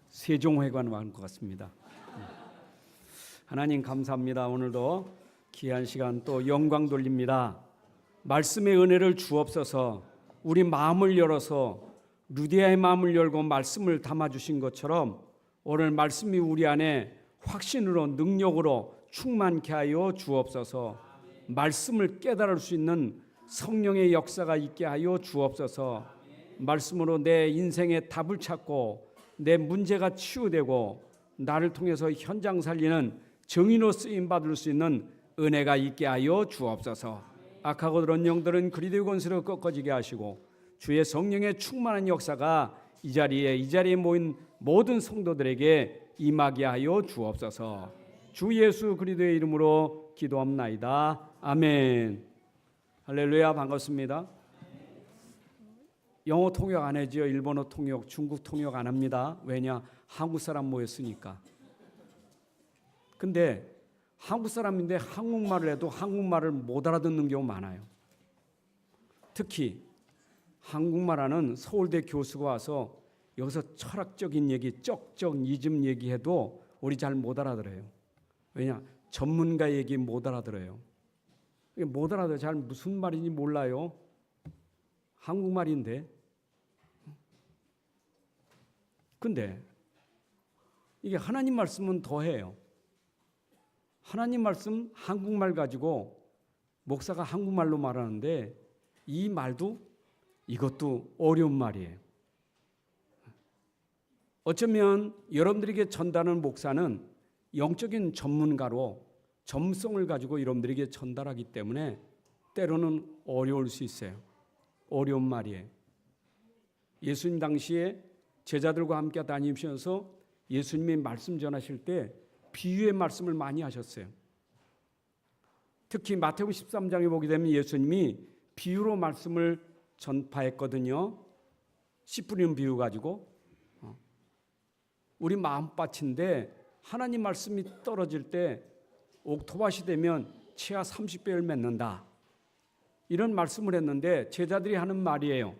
세종회관 왔는 것 같습니다. 하나님 감사합니다. 오늘도 귀한 시간 또 영광 돌립니다. 말씀의 은혜를 주옵소서. 우리 마음을 열어서 루디아의 마음을 열고 말씀을 담아주신 것처럼 오늘 말씀이 우리 안에 확신으로 능력으로 충만케 하여 주옵소서. 말씀을 깨달을 수 있는 성령의 역사가 있게 하여 주옵소서. 말씀으로 내 인생의 답을 찾고 내 문제가 치유되고 나를 통해서 현장 살리는 증인으로 쓰임 받을 수 있는 은혜가 있게 하여 주옵소서. 악하고 그런 영들은 그리스도의 권세로 꺾어지게 하시고 주의 성령의 충만한 역사가 이 자리에 모인 모든 성도들에게 임하게 하여 주옵소서. 주 예수 그리스도의 이름으로 기도합나이다. 아멘. 할렐루야. 반갑습니다. 영어 통역 안 해지요. 일본어 통역, 중국 통역 안 합니다. 왜냐? 한국 사람 모였으니까. 근데 한국 사람인데 한국말을 해도 한국말을 못 알아듣는 경우 많아요. 특히 한국말하는 서울대 교수가 와서 여기서 철학적인 얘기, 쩍쩍이즘 얘기해도 우리 잘 못 알아들어요. 왜냐? 전문가 얘기 못 알아들어요. 못 알아들어요. 잘 무슨 말인지 몰라요. 한국말인데. 근데 이게 하나님 말씀은 더해요. 하나님 말씀 한국말 가지고 목사가 한국말로 말하는데 이 말도 이것도 어려운 말이에요. 어쩌면 여러분들에게 전달하는 목사는 영적인 전문가로 점성을 가지고 여러분들에게 전달하기 때문에 때로는 어려울 수 있어요. 어려운 말이에요. 예수님 당시에 제자들과 함께 다니시면서 예수님이 말씀 전하실 때 비유의 말씀을 많이 하셨어요. 특히 마태복음 13장에 보게 되면 예수님이 비유로 말씀을 전파했거든요. 씨 뿌리는 비유 가지고 우리 마음밭인데 하나님 말씀이 떨어질 때 옥토밭이 되면 치아 30배를 맺는다. 이런 말씀을 했는데 제자들이 하는 말이에요.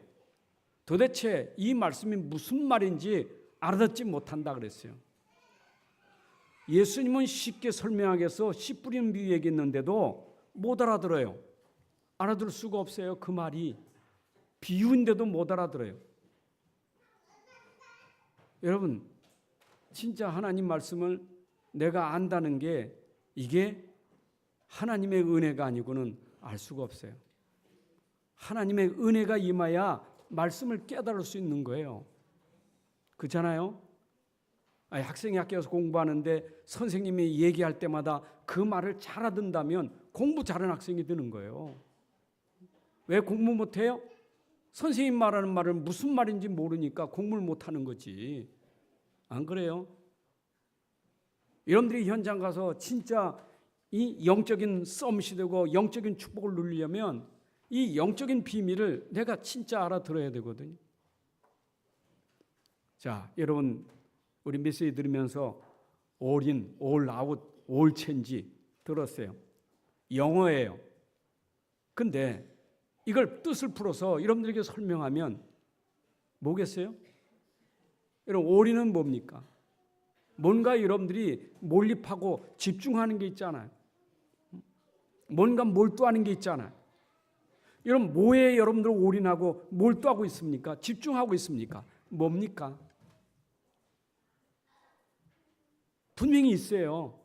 도대체 이 말씀이 무슨 말인지 알아듣지 못한다 그랬어요. 예수님은 쉽게 설명하기 위해서 씨 뿌리는 비유 얘기했는데도 못 알아들어요. 알아들을 수가 없어요. 그 말이 비유인데도 못 알아들어요. 여러분 진짜 하나님 말씀을 내가 안다는 게 이게 하나님의 은혜가 아니고는 알 수가 없어요. 하나님의 은혜가 임해야 말씀을 깨달을 수 있는 거예요. 그렇잖아요? 학생이 학교에서 공부하는데 선생님이 얘기할 때마다 그 말을 잘 알아듣는다면 공부 잘하는 학생이 되는 거예요. 왜 공부 못해요? 선생님 말하는 말은 무슨 말인지 모르니까 공부를 못하는 거지. 안 그래요? 여러분들이 현장 가서 진짜 이 영적인 썸밋이 되고 영적인 축복을 누리려면 이 영적인 비밀을 내가 진짜 알아들어야 되거든요. 자, 여러분 우리 메시지 들으면서 all in, all out, all change 들었어요. 영어예요. 근데 이걸 뜻을 풀어서 여러분들에게 설명하면 뭐겠어요? 여러분 all in은 뭡니까? 뭔가 여러분들이 몰입하고 집중하는 게 있잖아요. 뭔가 몰두하는 게 있잖아요. 여러분 뭐에 여러분들 올인하고 몰두하고 있습니까? 집중하고 있습니까? 뭡니까? 분명히 있어요.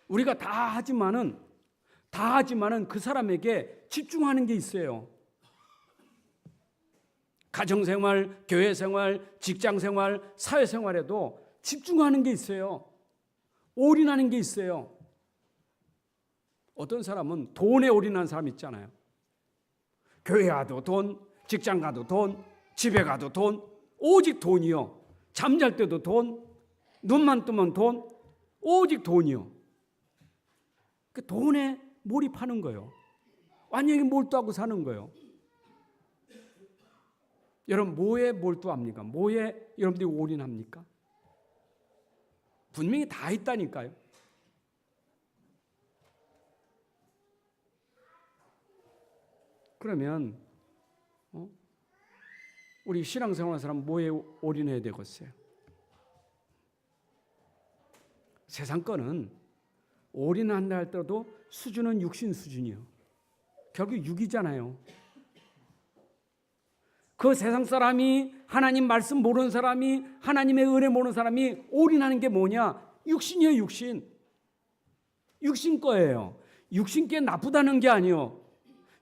우리가 다 하지만은 그 사람에게 집중하는 게 있어요. 가정생활, 교회생활, 직장생활, 사회생활에도 집중하는 게 있어요. 올인하는 게 있어요. 어떤 사람은 돈에 올인한 사람 있잖아요. 교회 가도 돈, 직장 가도 돈, 집에 가도 돈, 오직 돈이요. 잠잘 때도 돈, 눈만 뜨면 돈, 오직 돈이요. 그 돈에 몰입하는 거예요. 완전히 몰두하고 사는 거예요. 여러분 뭐에 몰두합니까? 뭐에 여러분들이 올인합니까? 분명히 다 있다니까요. 그러면 우리 신앙생활하는 사람 뭐에 올인해야 되겠어요? 세상 거는 올인한다 할때도 수준은 육신 수준이요. 결국 육이잖아요. 그 세상 사람이 하나님 말씀 모르는 사람이 하나님의 은혜 모르는 사람이 올인하는 게 뭐냐? 육신이에요. 육신. 육신 거예요. 육신 게 나쁘다는 게 아니요.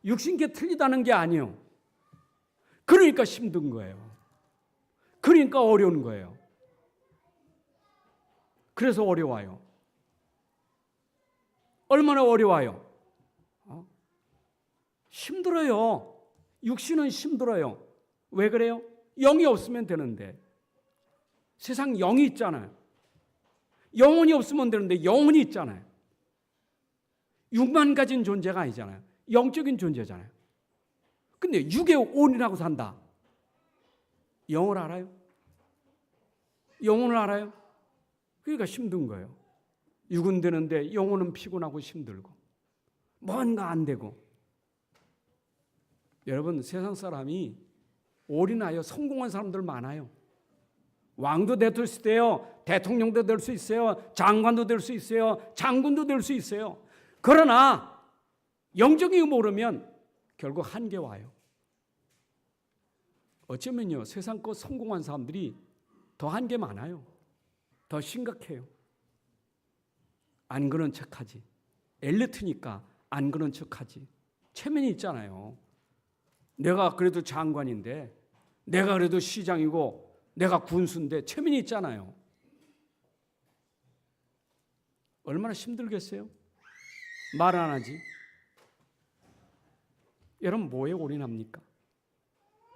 육신 게 틀리다는 게 아니요. 그러니까 힘든 거예요. 그러니까 어려운 거예요. 그래서 어려워요. 얼마나 어려워요? 힘들어요. 육신은 힘들어요. 왜 그래요? 영이 없으면 되는데. 세상 영이 있잖아요. 영혼이 없으면 되는데 영혼이 있잖아요. 육만 가진 존재가 아니잖아요. 영적인 존재잖아요. 근데 육에 올인하고 산다. 영을 알아요? 영혼을 알아요? 그러니까 힘든 거예요. 육은 되는데 영혼은 피곤하고 힘들고 뭔가 안 되고. 여러분 세상 사람이 올인하여 성공한 사람들 많아요. 왕도 될 수 있어요. 대통령도 될 수 있어요. 장관도 될 수 있어요. 장군도 될 수 있어요. 그러나 영적인 거 모르면 결국 한계 와요. 어쩌면요 세상 거 성공한 사람들이 더 한계 많아요. 더 심각해요. 안 그런 척하지. 엘리트니까 안 그런 척하지. 체면이 있잖아요. 내가 그래도 장관인데, 내가 그래도 시장이고, 내가 군수인데 체면이 있잖아요. 얼마나 힘들겠어요? 말 안 하지. 여러분 뭐에 올인합니까?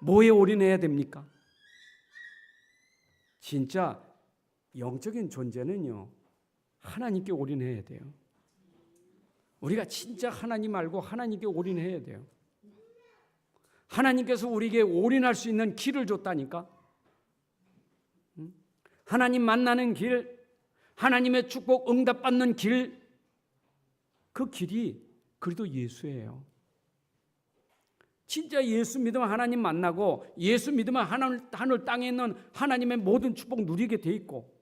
뭐에 올인해야 됩니까? 진짜 영적인 존재는요 하나님께 올인해야 돼요. 우리가 진짜 하나님 알고 하나님께 올인해야 돼요. 하나님께서 우리에게 올인할 수 있는 길을 줬다니까. 하나님 만나는 길, 하나님의 축복 응답받는 길, 그 길이 그리도 예수예요. 진짜 예수 믿으면 하나님 만나고 예수 믿으면 하늘 땅에 있는 하나님의 모든 축복 누리게 돼 있고,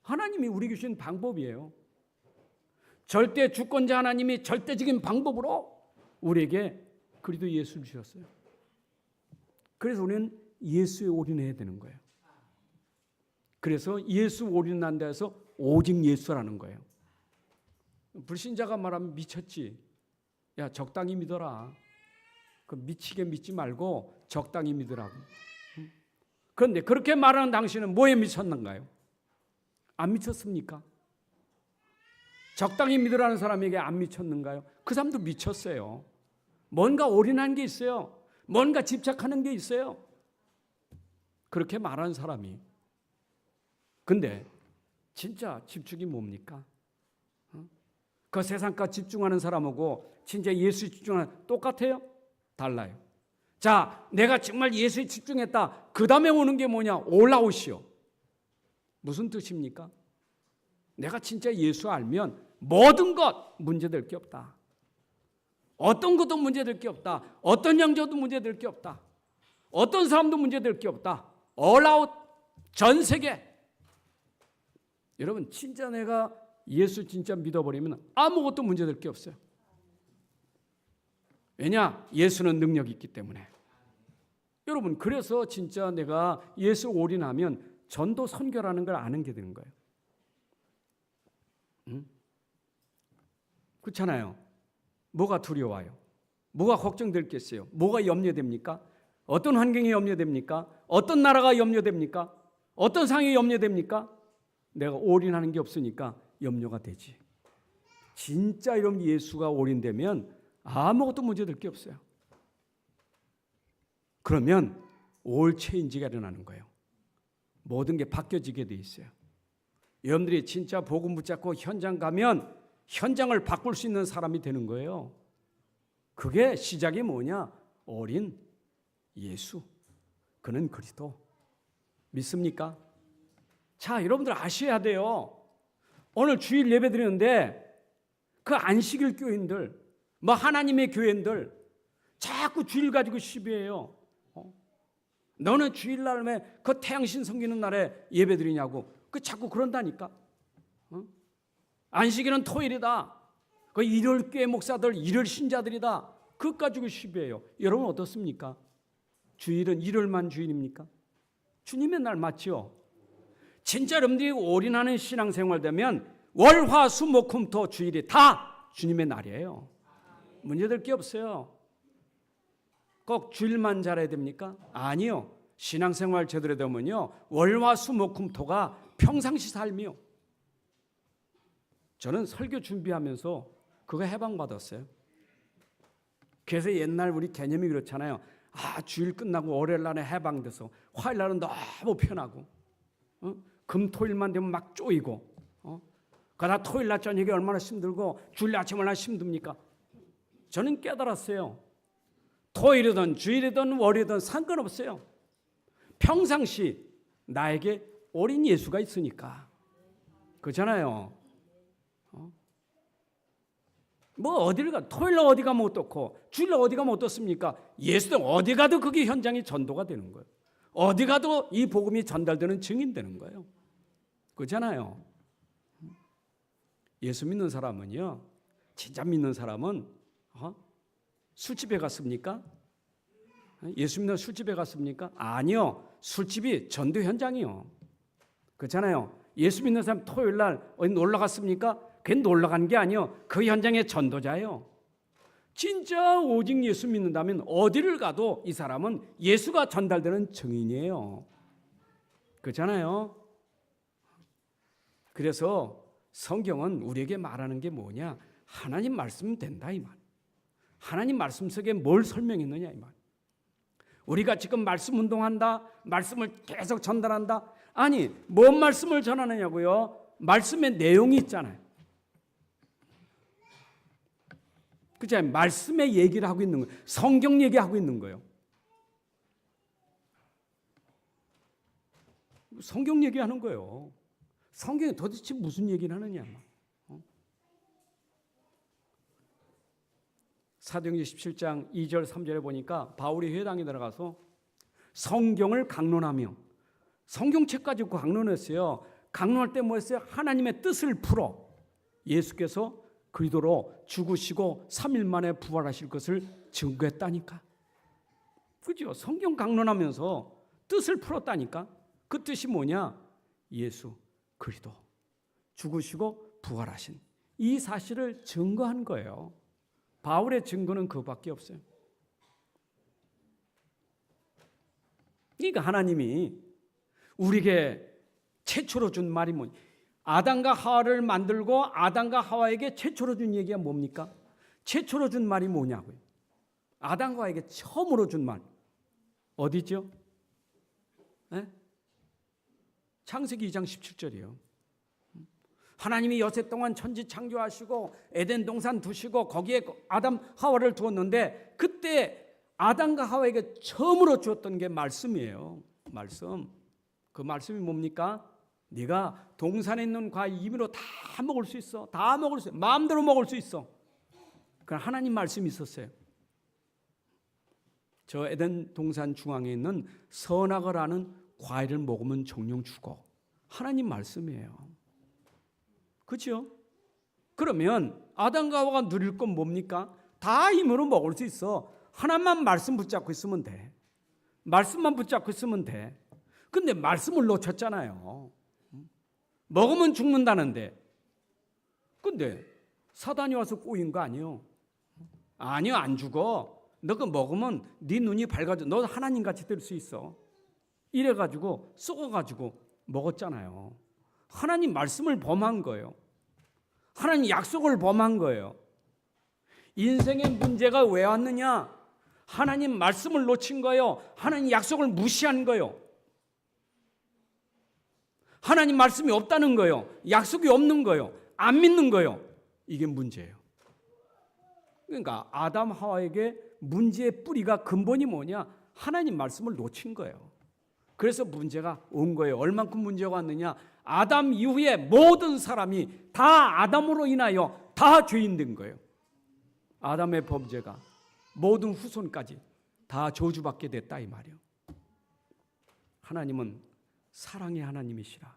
하나님이 우리에게 주신 방법이에요. 절대 주권자 하나님이 절대적인 방법으로 우리에게 그리도 예수를 주셨어요. 그래서 우리는 예수에 올인해야 되는 거예요. 그래서 예수 올인한다 해서 오직 예수라는 거예요. 불신자가 말하면 미쳤지. 야 적당히 믿어라. 그 미치게 믿지 말고 적당히 믿으라고. 그런데 그렇게 말하는 당신은 뭐에 미쳤는가요? 안 미쳤습니까? 적당히 믿으라는 사람에게 안 미쳤는가요? 그 사람도 미쳤어요. 뭔가 올인한 게 있어요. 뭔가 집착하는 게 있어요. 그렇게 말하는 사람이. 근데 진짜 집중이 뭡니까? 그 세상과 집중하는 사람하고 진짜 예수에 집중하는 똑같아요? 달라요. 자, 내가 정말 예수에 집중했다. 그 다음에 오는 게 뭐냐? 올라오시오. 무슨 뜻입니까? 내가 진짜 예수 알면 모든 것 문제될 게 없다. 어떤 것도 문제될 게 없다. 어떤 양조도 문제될 게 없다. 어떤 사람도 문제될 게 없다. 올아웃 전 세계. 여러분 진짜 내가 예수 진짜 믿어버리면 아무것도 문제될 게 없어요. 왜냐? 예수는 능력이 있기 때문에. 여러분 그래서 진짜 내가 예수 올인하면 전도 선교라는 걸 아는 게 되는 거예요. 그렇잖아요. 뭐가 두려워요? 뭐가 걱정될 게 있어요? 뭐가 염려됩니까? 어떤 환경이 염려됩니까? 어떤 나라가 염려됩니까? 어떤 상황이 염려됩니까? 내가 올인하는 게 없으니까 염려가 되지. 진짜 이런 예수가 올인되면 아무것도 문제될 게 없어요. 그러면 올 체인지가 일어나는 거예요. 모든 게 바뀌어지게 돼 있어요. 여러분들이 진짜 복음 붙잡고 현장 가면 현장을 바꿀 수 있는 사람이 되는 거예요. 그게 시작이 뭐냐? 어린 예수. 그는 그리스도. 믿습니까? 자, 여러분들 아셔야 돼요. 오늘 주일 예배 드리는데 그 안식일 교인들, 뭐 하나님의 교인들 자꾸 주일 가지고 시비해요. 너는 주일날 왜 그 태양신 섬기는 날에 예배 드리냐고. 그 자꾸 그런다니까. 안식일은 토요일이다. 그 일요일 교회 목사들, 일요일 신자들이다. 그것 가지고 시비해요. 여러분 어떻습니까? 주일은 일요일만 주일입니까? 주님의 날 맞죠? 진짜 여러분들이 올인하는 신앙생활 되면 월, 화, 수, 목, 금, 토 주일이 다 주님의 날이에요. 문제될 게 없어요. 꼭 주일만 잘해야 됩니까? 아니요. 신앙생활 제대로 되면요, 월, 화, 수, 목, 금, 토가 평상시 삶이요. 저는 설교 준비하면서 그거 해방받았어요. 그래서 옛날 우리 개념이 그렇잖아요. 주일 끝나고 월요일 날에 해방돼서 화요일 날은 너무 편하고, 금, 토일만 되면 막 쪼이고, 그러다 토요일 날 저녁에 얼마나 힘들고 주일 아침 얼마나 힘듭니까? 저는 깨달았어요. 토요일이든 주일이든 월요일이든 상관없어요. 평상시 나에게 어린 예수가 있으니까. 그렇잖아요. 뭐 어디를 가, 토요일 날 어디 가면 어떻고 주일 날 어디 가면 어떻습니까? 예수도 어디 가도 그게 현장이 전도가 되는 거예요. 어디 가도 이 복음이 전달되는 증인되는 거예요. 그렇잖아요. 예수 믿는 사람은요, 진짜 믿는 사람은 술집에 갔습니까? 예수 믿는 술집에 갔습니까? 아니요. 술집이 전도 현장이요. 그렇잖아요. 예수 믿는 사람 토요일 날 어디 놀러 갔습니까? 그게 놀러 간 게 아니요. 그 현장의 전도자예요. 진짜 오직 예수 믿는다면 어디를 가도 이 사람은 예수가 전달되는 증인이에요. 그렇잖아요. 그래서 성경은 우리에게 말하는 게 뭐냐? 하나님 말씀은 된다 이 말. 하나님 말씀 속에 뭘 설명했느냐 이 말. 우리가 지금 말씀 운동한다, 말씀을 계속 전달한다. 아니, 뭔 말씀을 전하느냐고요? 말씀의 내용이 있잖아요. 그렇죠? 말씀의 얘기를 하고 있는 거예요. 성경 얘기하고 있는 거예요. 성경 얘기하는 거예요. 성경이 도대체 무슨 얘기를 하느냐. 사도행전 17장 2절 3절에 보니까 바울이 회당에 들어가서 성경을 강론하며 성경책 가지고 강론했어요. 강론할 때 뭐였어요? 하나님의 뜻을 풀어 예수께서 그리스도로 죽으시고 3일 만에 부활하실 것을 증거했다니까. 그죠? 성경 강론하면서 뜻을 풀었다니까. 그 뜻이 뭐냐? 예수 그리스도 죽으시고 부활하신 이 사실을 증거한 거예요. 바울의 증거는 그밖에 없어요. 그러니까 하나님이 우리에게 최초로 준 말이 뭐냐? 아담과 하와를 만들고 아담과 하와에게 최초로 준 얘기가 뭡니까? 최초로 준 말이 뭐냐고요? 아담과 하와에게 처음으로 준 말 어디죠? 네? 창세기 2장 17절이에요. 하나님이 여세 동안 천지 창조하시고 에덴 동산 두시고 거기에 아담 하와를 두었는데 그때 아담과 하와에게 처음으로 주었던 게 말씀이에요. 말씀. 그 말씀이 뭡니까? 네가 동산에 있는 과일 임의로 다 먹을 수 있어. 다 먹을 수 있어. 마음대로 먹을 수 있어. 그럼 하나님 말씀이 있었어요. 저 에덴 동산 중앙에 있는 선악을 과일을 먹으면 정령 죽어. 하나님 말씀이에요. 그렇죠? 그러면 아담과 하와가 누릴 건 뭡니까? 다 힘으로 먹을 수 있어. 하나만 말씀 붙잡고 있으면 돼. 말씀만 붙잡고 있으면 돼. 근데 말씀을 놓쳤잖아요. 먹으면 죽는다는데. 근데 사단이 와서 꼬인 거 아니에요? 아니요, 안 죽어. 너가 먹으면 네 눈이 밝아져. 너 하나님같이 될 수 있어. 이래가지고 쏘가지고 먹었잖아요. 하나님 말씀을 범한 거예요. 하나님 약속을 범한 거예요. 인생의 문제가 왜 왔느냐? 하나님 말씀을 놓친 거예요. 하나님 약속을 무시한 거예요. 하나님 말씀이 없다는 거예요. 약속이 없는 거예요. 안 믿는 거예요. 이게 문제예요. 그러니까 아담 하와에게 문제의 뿌리가 근본이 뭐냐? 하나님 말씀을 놓친 거예요. 그래서 문제가 온 거예요. 얼만큼 문제가 왔느냐? 아담 이후에 모든 사람이 다 아담으로 인하여 다 죄인 된 거예요. 아담의 범죄가 모든 후손까지 다 저주받게 됐다 이 말이에요. 하나님은 사랑의 하나님이시라.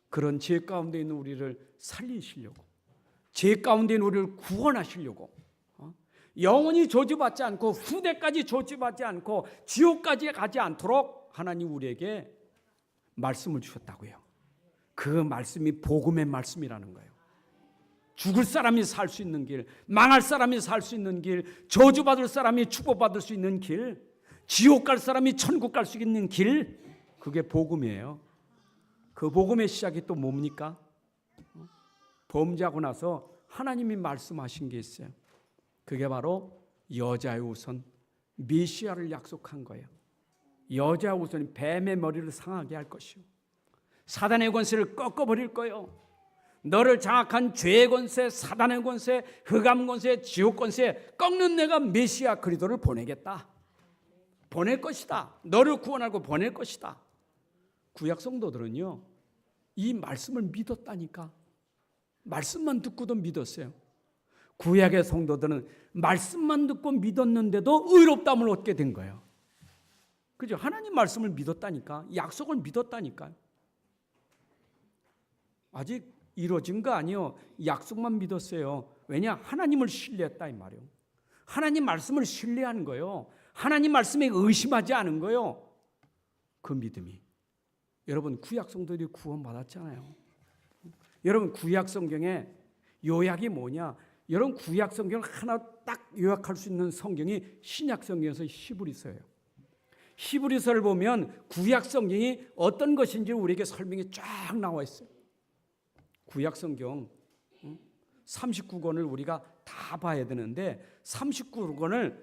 그런 죄 가운데 있는 우리를 살리시려고, 죄 가운데 있는 우리를 구원하시려고, 영원히 저주받지 않고 후대까지 저주받지 않고 지옥까지 가지 않도록 하나님 우리에게 말씀을 주셨다고요. 그 말씀이 복음의 말씀이라는 거예요. 죽을 사람이 살 수 있는 길, 망할 사람이 살 수 있는 길, 저주받을 사람이 축복받을 수 있는 길, 지옥 갈 사람이 천국 갈 수 있는 길, 그게 복음이에요. 그 복음의 시작이 또 뭡니까? 범죄하고 나서 하나님이 말씀하신 게 있어요. 그게 바로 여자의 우선 메시아를 약속한 거예요. 여자의 우선이 뱀의 머리를 상하게 할 것이요, 사단의 권세를 꺾어버릴 거예요. 너를 장악한 죄의 권세, 사단의 권세, 흑암 권세, 지옥 권세 꺾는 내가 메시아 그리스도를 보내겠다. 보낼 것이다. 너를 구원하고 보낼 것이다. 구약 성도들은요, 이 말씀을 믿었다니까. 말씀만 듣고도 믿었어요. 구약의 성도들은 말씀만 듣고 믿었는데도 의롭다함을 얻게 된 거예요. 그죠? 하나님 말씀을 믿었다니까. 약속을 믿었다니까. 아직 이루어진 거 아니에요. 약속만 믿었어요. 왜냐? 하나님을 신뢰했다 이 말이에요. 하나님 말씀을 신뢰하는 거예요. 하나님 말씀에 의심하지 않은 거예요. 그 믿음이. 여러분 구약 성도들이 구원받았잖아요. 여러분 구약 성경에 요약이 뭐냐? 여러분 구약 성경을 하나 딱 요약할 수 있는 성경이 신약 성경에서 히브리서예요. 히브리서를 보면 구약 성경이 어떤 것인지 우리에게 설명이 쫙 나와 있어요. 구약 성경 39권을 우리가 다 봐야 되는데 39권을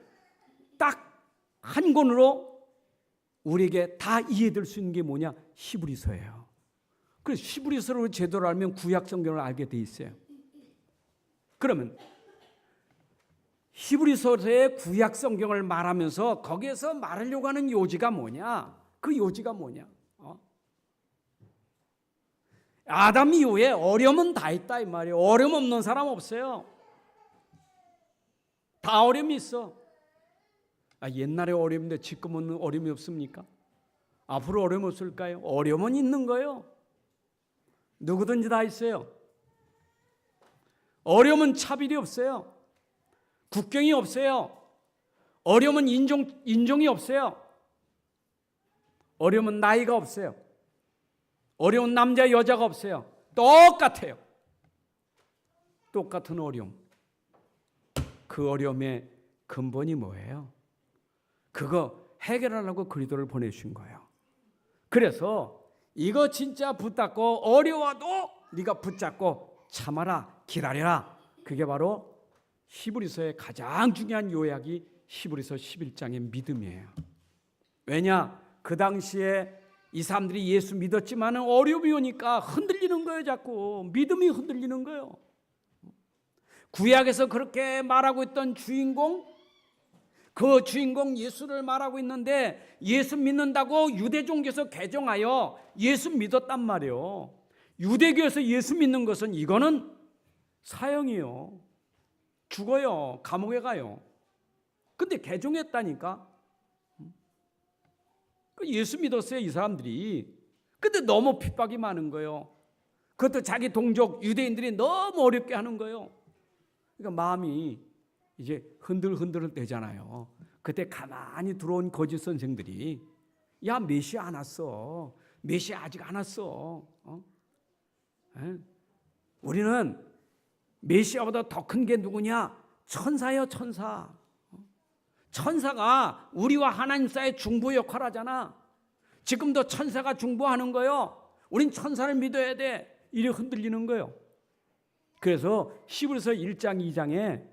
딱 한 권으로 우리에게 다 이해될 수 있는 게 뭐냐? 히브리서예요. 그래서 히브리서를 제대로 알면 구약 성경을 알게 돼 있어요. 그러면 히브리서의 구약 성경을 말하면서 거기에서 말하려고 하는 요지가 뭐냐? 그 요지가 뭐냐? 아담 이후에 어려움은 다 있다 이 말이에요. 어려움 없는 사람 없어요. 다 어려움이 있어. 옛날에 어려움인데 지금은 어려움이 없습니까? 앞으로 어려움 없을까요? 어려움은 있는 거예요. 누구든지 다 있어요. 어려움은 차별이 없어요. 국경이 없어요. 어려움은 인종이 없어요. 어려움은 나이가 없어요. 어려운 남자 여자가 없어요. 똑같아요. 똑같은 어려움. 그 어려움의 근본이 뭐예요? 그거 해결하려고 그리스도를 보내주신 거예요. 그래서 이거 진짜 붙잡고 어려워도 네가 붙잡고 참아라, 기다려라. 그게 바로 히브리서의 가장 중요한 요약이 히브리서 11장의 믿음이에요. 왜냐? 그 당시에 이 사람들이 예수 믿었지만 어려움이 오니까 흔들리는 거예요. 자꾸 믿음이 흔들리는 거예요. 구약에서 그렇게 말하고 있던 주인공, 그 주인공 예수를 말하고 있는데 예수 믿는다고 유대 종교에서 개종하여 예수 믿었단 말이에요. 유대교에서 예수 믿는 것은 이거는 사형이에요. 죽어요. 감옥에 가요. 근데 개종했다니까. 예수 믿었어요 이 사람들이. 근데 너무 핍박이 많은 거예요. 그것도 자기 동족 유대인들이 너무 어렵게 하는 거예요. 그러니까 마음이 이제 흔들흔들 되잖아요. 그때 가만히 들어온 거짓 선생들이 야 메시아 안 왔어. 메시아 아직 안 왔어. 우리는 메시아보다 더 큰 게 누구냐? 천사요 천사. 천사가 우리와 하나님 사이에 중보 역할 하잖아. 지금도 천사가 중보하는 거요. 우린 천사를 믿어야 돼. 이래 흔들리는 거요. 그래서 히브리서 1장 2장에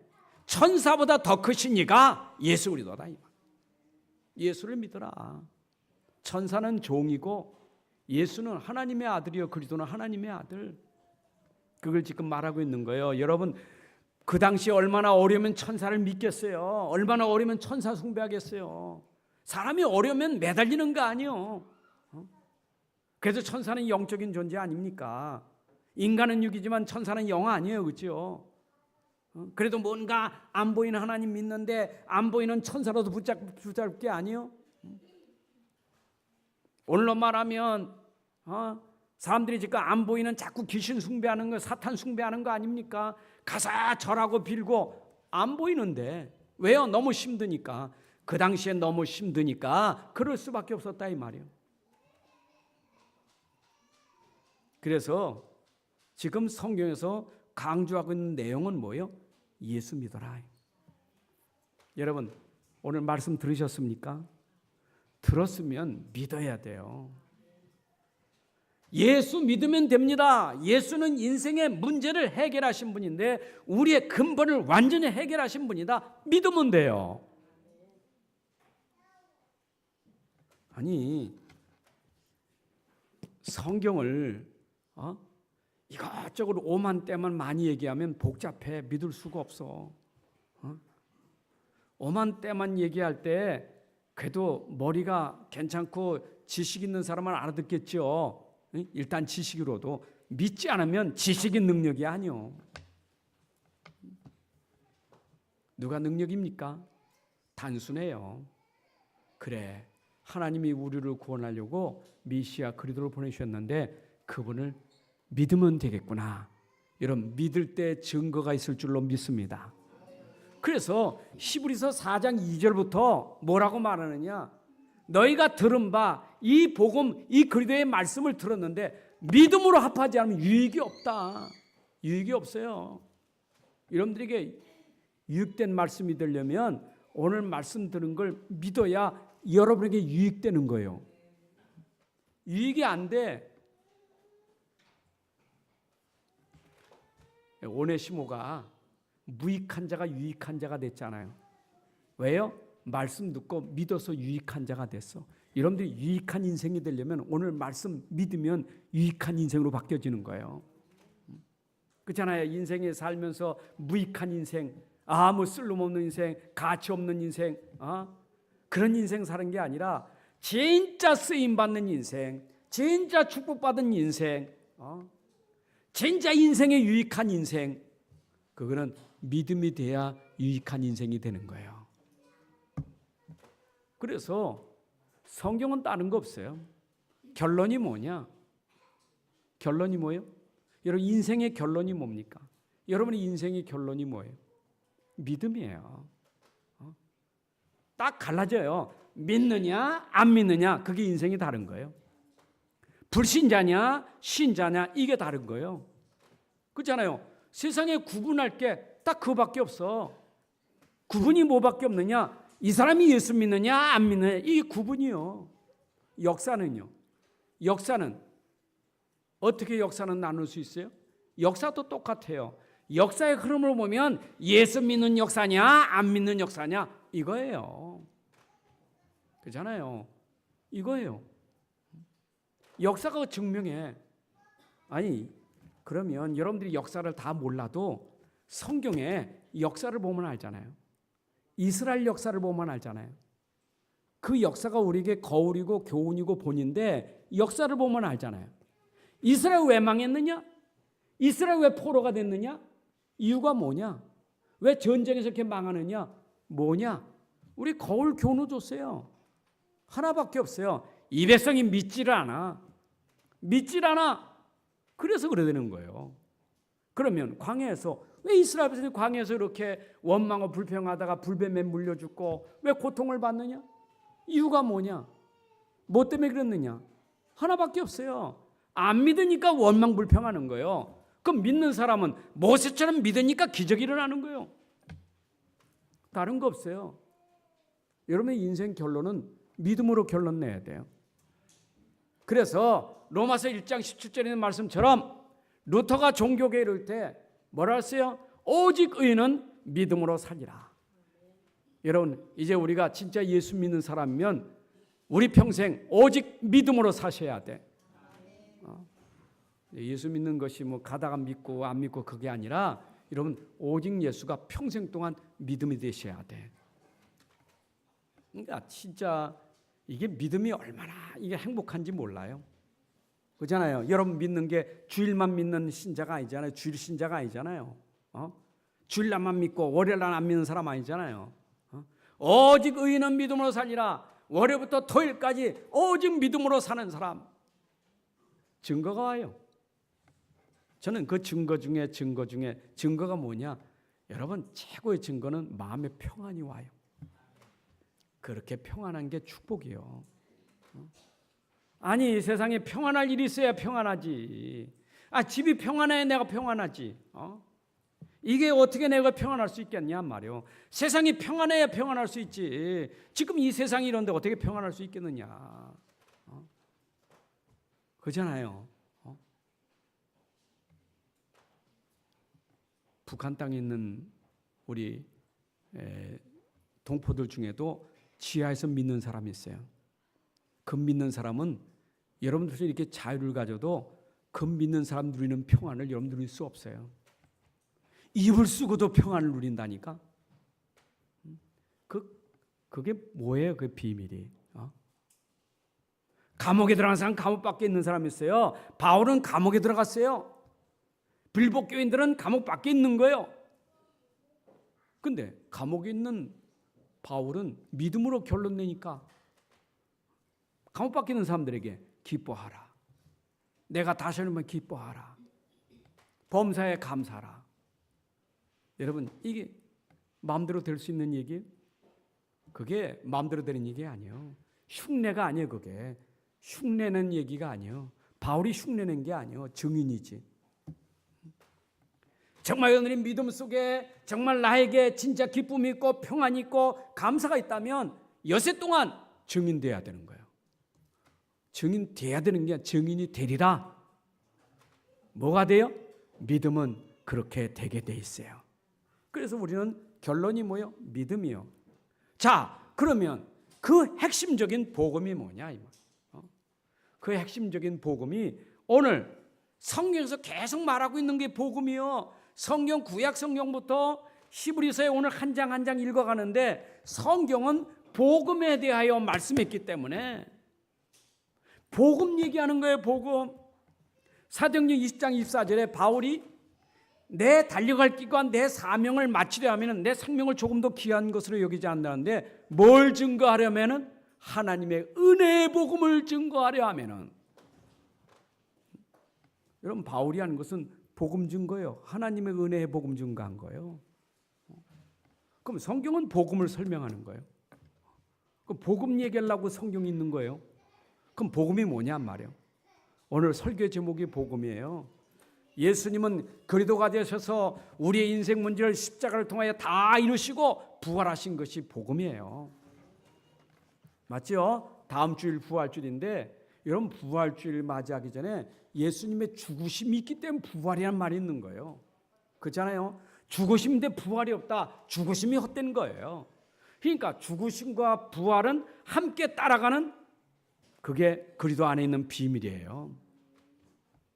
천사보다 더 크신 이가 예수 그리스도다. 예수를 믿어라. 천사는 종이고 예수는 하나님의 아들이요 그리스도는 하나님의 아들. 그걸 지금 말하고 있는 거예요. 여러분 그 당시 얼마나 어려우면 천사를 믿겠어요. 얼마나 어려우면 천사 숭배하겠어요. 사람이 어려우면 매달리는 거 아니에요. 그래서 천사는 영적인 존재 아닙니까? 인간은 육이지만 천사는 영 아니에요. 그렇죠? 그래도 뭔가 안 보이는 하나님 믿는데 안 보이는 천사로도 붙잡을 게 아니에요. 오늘로 말하면 사람들이 지금 안 보이는 자꾸 귀신 숭배하는 거, 사탄 숭배하는 거 아닙니까? 가서 절하고 빌고 안 보이는데 왜요? 너무 힘드니까. 그 당시에 너무 힘드니까 그럴 수밖에 없었다 이 말이에요. 그래서 지금 성경에서 강조하고 있는 내용은 뭐예요? 예수 믿어라. 여러분 오늘 말씀 들으셨습니까? 들었으면 믿어야 돼요. 예수 믿으면 됩니다. 예수는 인생의 문제를 해결하신 분인데 우리의 근본을 완전히 해결하신 분이다. 믿으면 돼요. 아니 성경을 이것저것 오만 때만 많이 얘기하면 복잡해. 믿을 수가 없어. 오만 때만 얘기할 때 그래도 머리가 괜찮고 지식 있는 사람은 알아듣겠죠. 일단 지식으로도. 믿지 않으면 지식이 능력이 아니요. 누가 능력입니까? 단순해요. 그래 하나님이 우리를 구원하려고 메시아 그리스도를 보내주셨는데 그분을 믿으면 되겠구나. 이런 믿을 때 증거가 있을 줄로 믿습니다. 그래서 히브리서 4장 2절부터 뭐라고 말하느냐? 너희가 들은 바 이 복음 이 그리스도의 말씀을 들었는데 믿음으로 합하지 않으면 유익이 없다. 유익이 없어요. 여러분들에게 유익된 말씀이 되려면 오늘 말씀 들은 걸 믿어야 여러분에게 유익되는 거예요. 유익이 안 돼. 오네시모가 무익한 자가 유익한 자가 됐잖아요. 왜요? 말씀 듣고 믿어서 유익한 자가 됐어. 여러분들이 유익한 인생이 되려면 오늘 말씀 믿으면 유익한 인생으로 바뀌어지는 거예요. 그렇잖아요. 인생에 살면서 무익한 인생, 아무 쓸모없는 인생, 가치 없는 인생, 그런 인생 사는 게 아니라 진짜 쓰임받는 인생, 진짜 축복받은 인생, 진짜 인생에 유익한 인생, 그거는 믿음이 돼야 유익한 인생이 되는 거예요. 그래서 성경은 다른 거 없어요. 결론이 뭐냐? 결론이 뭐예요? 여러분 인생의 결론이 뭡니까? 여러분의 인생의 결론이 뭐예요? 믿음이에요. 딱 갈라져요. 믿느냐 안 믿느냐 그게 인생이 다른 거예요. 불신자냐 신자냐 이게 다른 거예요. 그렇잖아요. 세상에 구분할 게 딱 그거밖에 없어. 구분이 뭐밖에 없느냐? 이 사람이 예수 믿느냐 안 믿느냐 이게 구분이요. 역사는요. 역사는 어떻게 역사는 나눌 수 있어요? 역사도 똑같아요. 역사의 흐름을 보면 예수 믿는 역사냐 안 믿는 역사냐 이거예요. 그렇잖아요. 이거예요. 역사가 증명해. 아니 그러면 여러분들이 역사를 다 몰라도 성경에 역사를 보면 알잖아요. 이스라엘 역사를 보면 알잖아요. 그 역사가 우리에게 거울이고 교훈이고 본인데 역사를 보면 알잖아요. 이스라엘 왜 망했느냐? 이스라엘 왜 포로가 됐느냐? 이유가 뭐냐? 왜 전쟁에서 이렇게 망하느냐? 뭐냐? 우리 거울 교훈을 줬어요. 하나밖에 없어요. 이 백성이 믿지를 않아. 믿질 않아. 그래서 그래 되는 거예요. 그러면 광야에서 왜 이스라엘 백성이 광야에서 이렇게 원망하고 불평하다가 불뱀에 물려 죽고 왜 고통을 받느냐? 이유가 뭐냐? 뭐 때문에 그랬느냐? 하나밖에 없어요. 안 믿으니까 원망 불평하는 거예요. 그럼 믿는 사람은 모세처럼 믿으니까 기적이 일어나는 거예요. 다른 거 없어요. 여러분의 인생 결론은 믿음으로 결론 내야 돼요. 그래서 로마서 1장 17절에 있는 말씀처럼 루터가 종교계에 이를 때 뭐라 했어요? 오직 의인은 믿음으로 살리라. 여러분, 이제 우리가 진짜 예수 믿는 사람이면 우리 평생 오직 믿음으로 사셔야 돼. 예수 믿는 것이 뭐 가다가 믿고 안 믿고 그게 아니라 여러분, 오직 예수가 평생 동안 믿음이 되셔야 돼. 그러니까 진짜 이게 믿음이 얼마나 이게 행복한지 몰라요. 그렇잖아요. 여러분 믿는 게 주일만 믿는 신자가 아니잖아요. 주일 신자가 아니잖아요. 주일날만 믿고 월요일날 안 믿는 사람 아니잖아요. 오직 의인은 믿음으로 살리라. 월요일부터 토요일까지 오직 믿음으로 사는 사람. 증거가 와요. 저는 그 증거 중에 증거가 뭐냐? 여러분, 최고의 증거는 마음의 평안이 와요. 그렇게 평안한 게 축복이요. 아니, 세상에 평안할 일이 있어야 평안하지. 집이 평안해야 내가 평안하지. 이게 어떻게 내가 평안할 수 있겠냐 말이요. 세상이 평안해야 평안할 수 있지. 지금 이 세상이 이런데 어떻게 평안할 수 있겠느냐. 그렇잖아요. 북한 땅에 있는 우리 동포들 중에도 지하에서 믿는 사람이 있어요. 그 믿는 사람은 여러분들이 이렇게 자유를 가져도 그 믿는 사람 누리는 평안을 여러분 누릴 수 없어요. 입을 쓰고도 평안을 누린다니까. 그게 뭐예요? 그 비밀이. 감옥에 들어간 사람 감옥 밖에 있는 사람이 있어요. 바울은 감옥에 들어갔어요. 빌보 교인들은 감옥 밖에 있는 거예요. 근데 감옥에 있는 바울은 믿음으로 결론 내니까 감옥 밖에 있는 사람들에게 기뻐하라. 내가 다시 오면 기뻐하라. 범사에 감사하라. 여러분, 이게 마음대로 될 수 있는 얘기예요? 그게 마음대로 되는 얘기 아니에요. 흉내가 아니에요. 그게 흉내는 얘기가 아니에요. 바울이 흉내낸 게 아니에요. 증인이지. 정말 여러분이 믿음 속에 정말 나에게 진짜 기쁨이 있고 평안이 있고 감사가 있다면 여세 동안 증인돼야 되는 거예요. 증인돼야 되는 게 아니라 증인이 되리라. 뭐가 돼요? 믿음은 그렇게 되게 돼 있어요. 그래서 우리는 결론이 뭐예요? 믿음이요. 자, 그러면 그 핵심적인 복음이 뭐냐? 그 핵심적인 복음이 오늘 성경에서 계속 말하고 있는 게 복음이요. 성경 구약 성경부터 히브리서에 오늘 한 장 한 장 읽어가는데 성경은 복음에 대하여 말씀했기 때문에 복음 얘기하는 거예요. 복음. 사도행전 20장 24절에 바울이 내 달려갈 길과 내 사명을 마치려 하면 내 생명을 조금 더 귀한 것으로 여기지 않는다는데 뭘 증거하려면은 하나님의 은혜의 복음을 증거하려 하면은 여러분, 바울이 하는 것은 복음 증거예요. 하나님의 은혜의 복음 증거한 거예요. 그럼 성경은 복음을 설명하는 거예요. 그럼 복음 얘기하려고 성경이 있는 거예요. 그럼 복음이 뭐냐 말이에요. 오늘 설교 제목이 복음이에요. 예수님은 그리스도가 되셔서 우리의 인생 문제를 십자가를 통하여 다 이루시고 부활하신 것이 복음이에요. 맞죠? 다음 주일 부활주일인데 여러분, 부활주일 맞이하기 전에 예수님의 죽으심이 있기 때문에 부활이라는 말이 있는 거예요. 그렇잖아요. 죽으심인데 부활이 없다. 죽으심이 헛된 거예요. 그러니까 죽으심과 부활은 함께 따라가는 그게 그리스도 안에 있는 비밀이에요.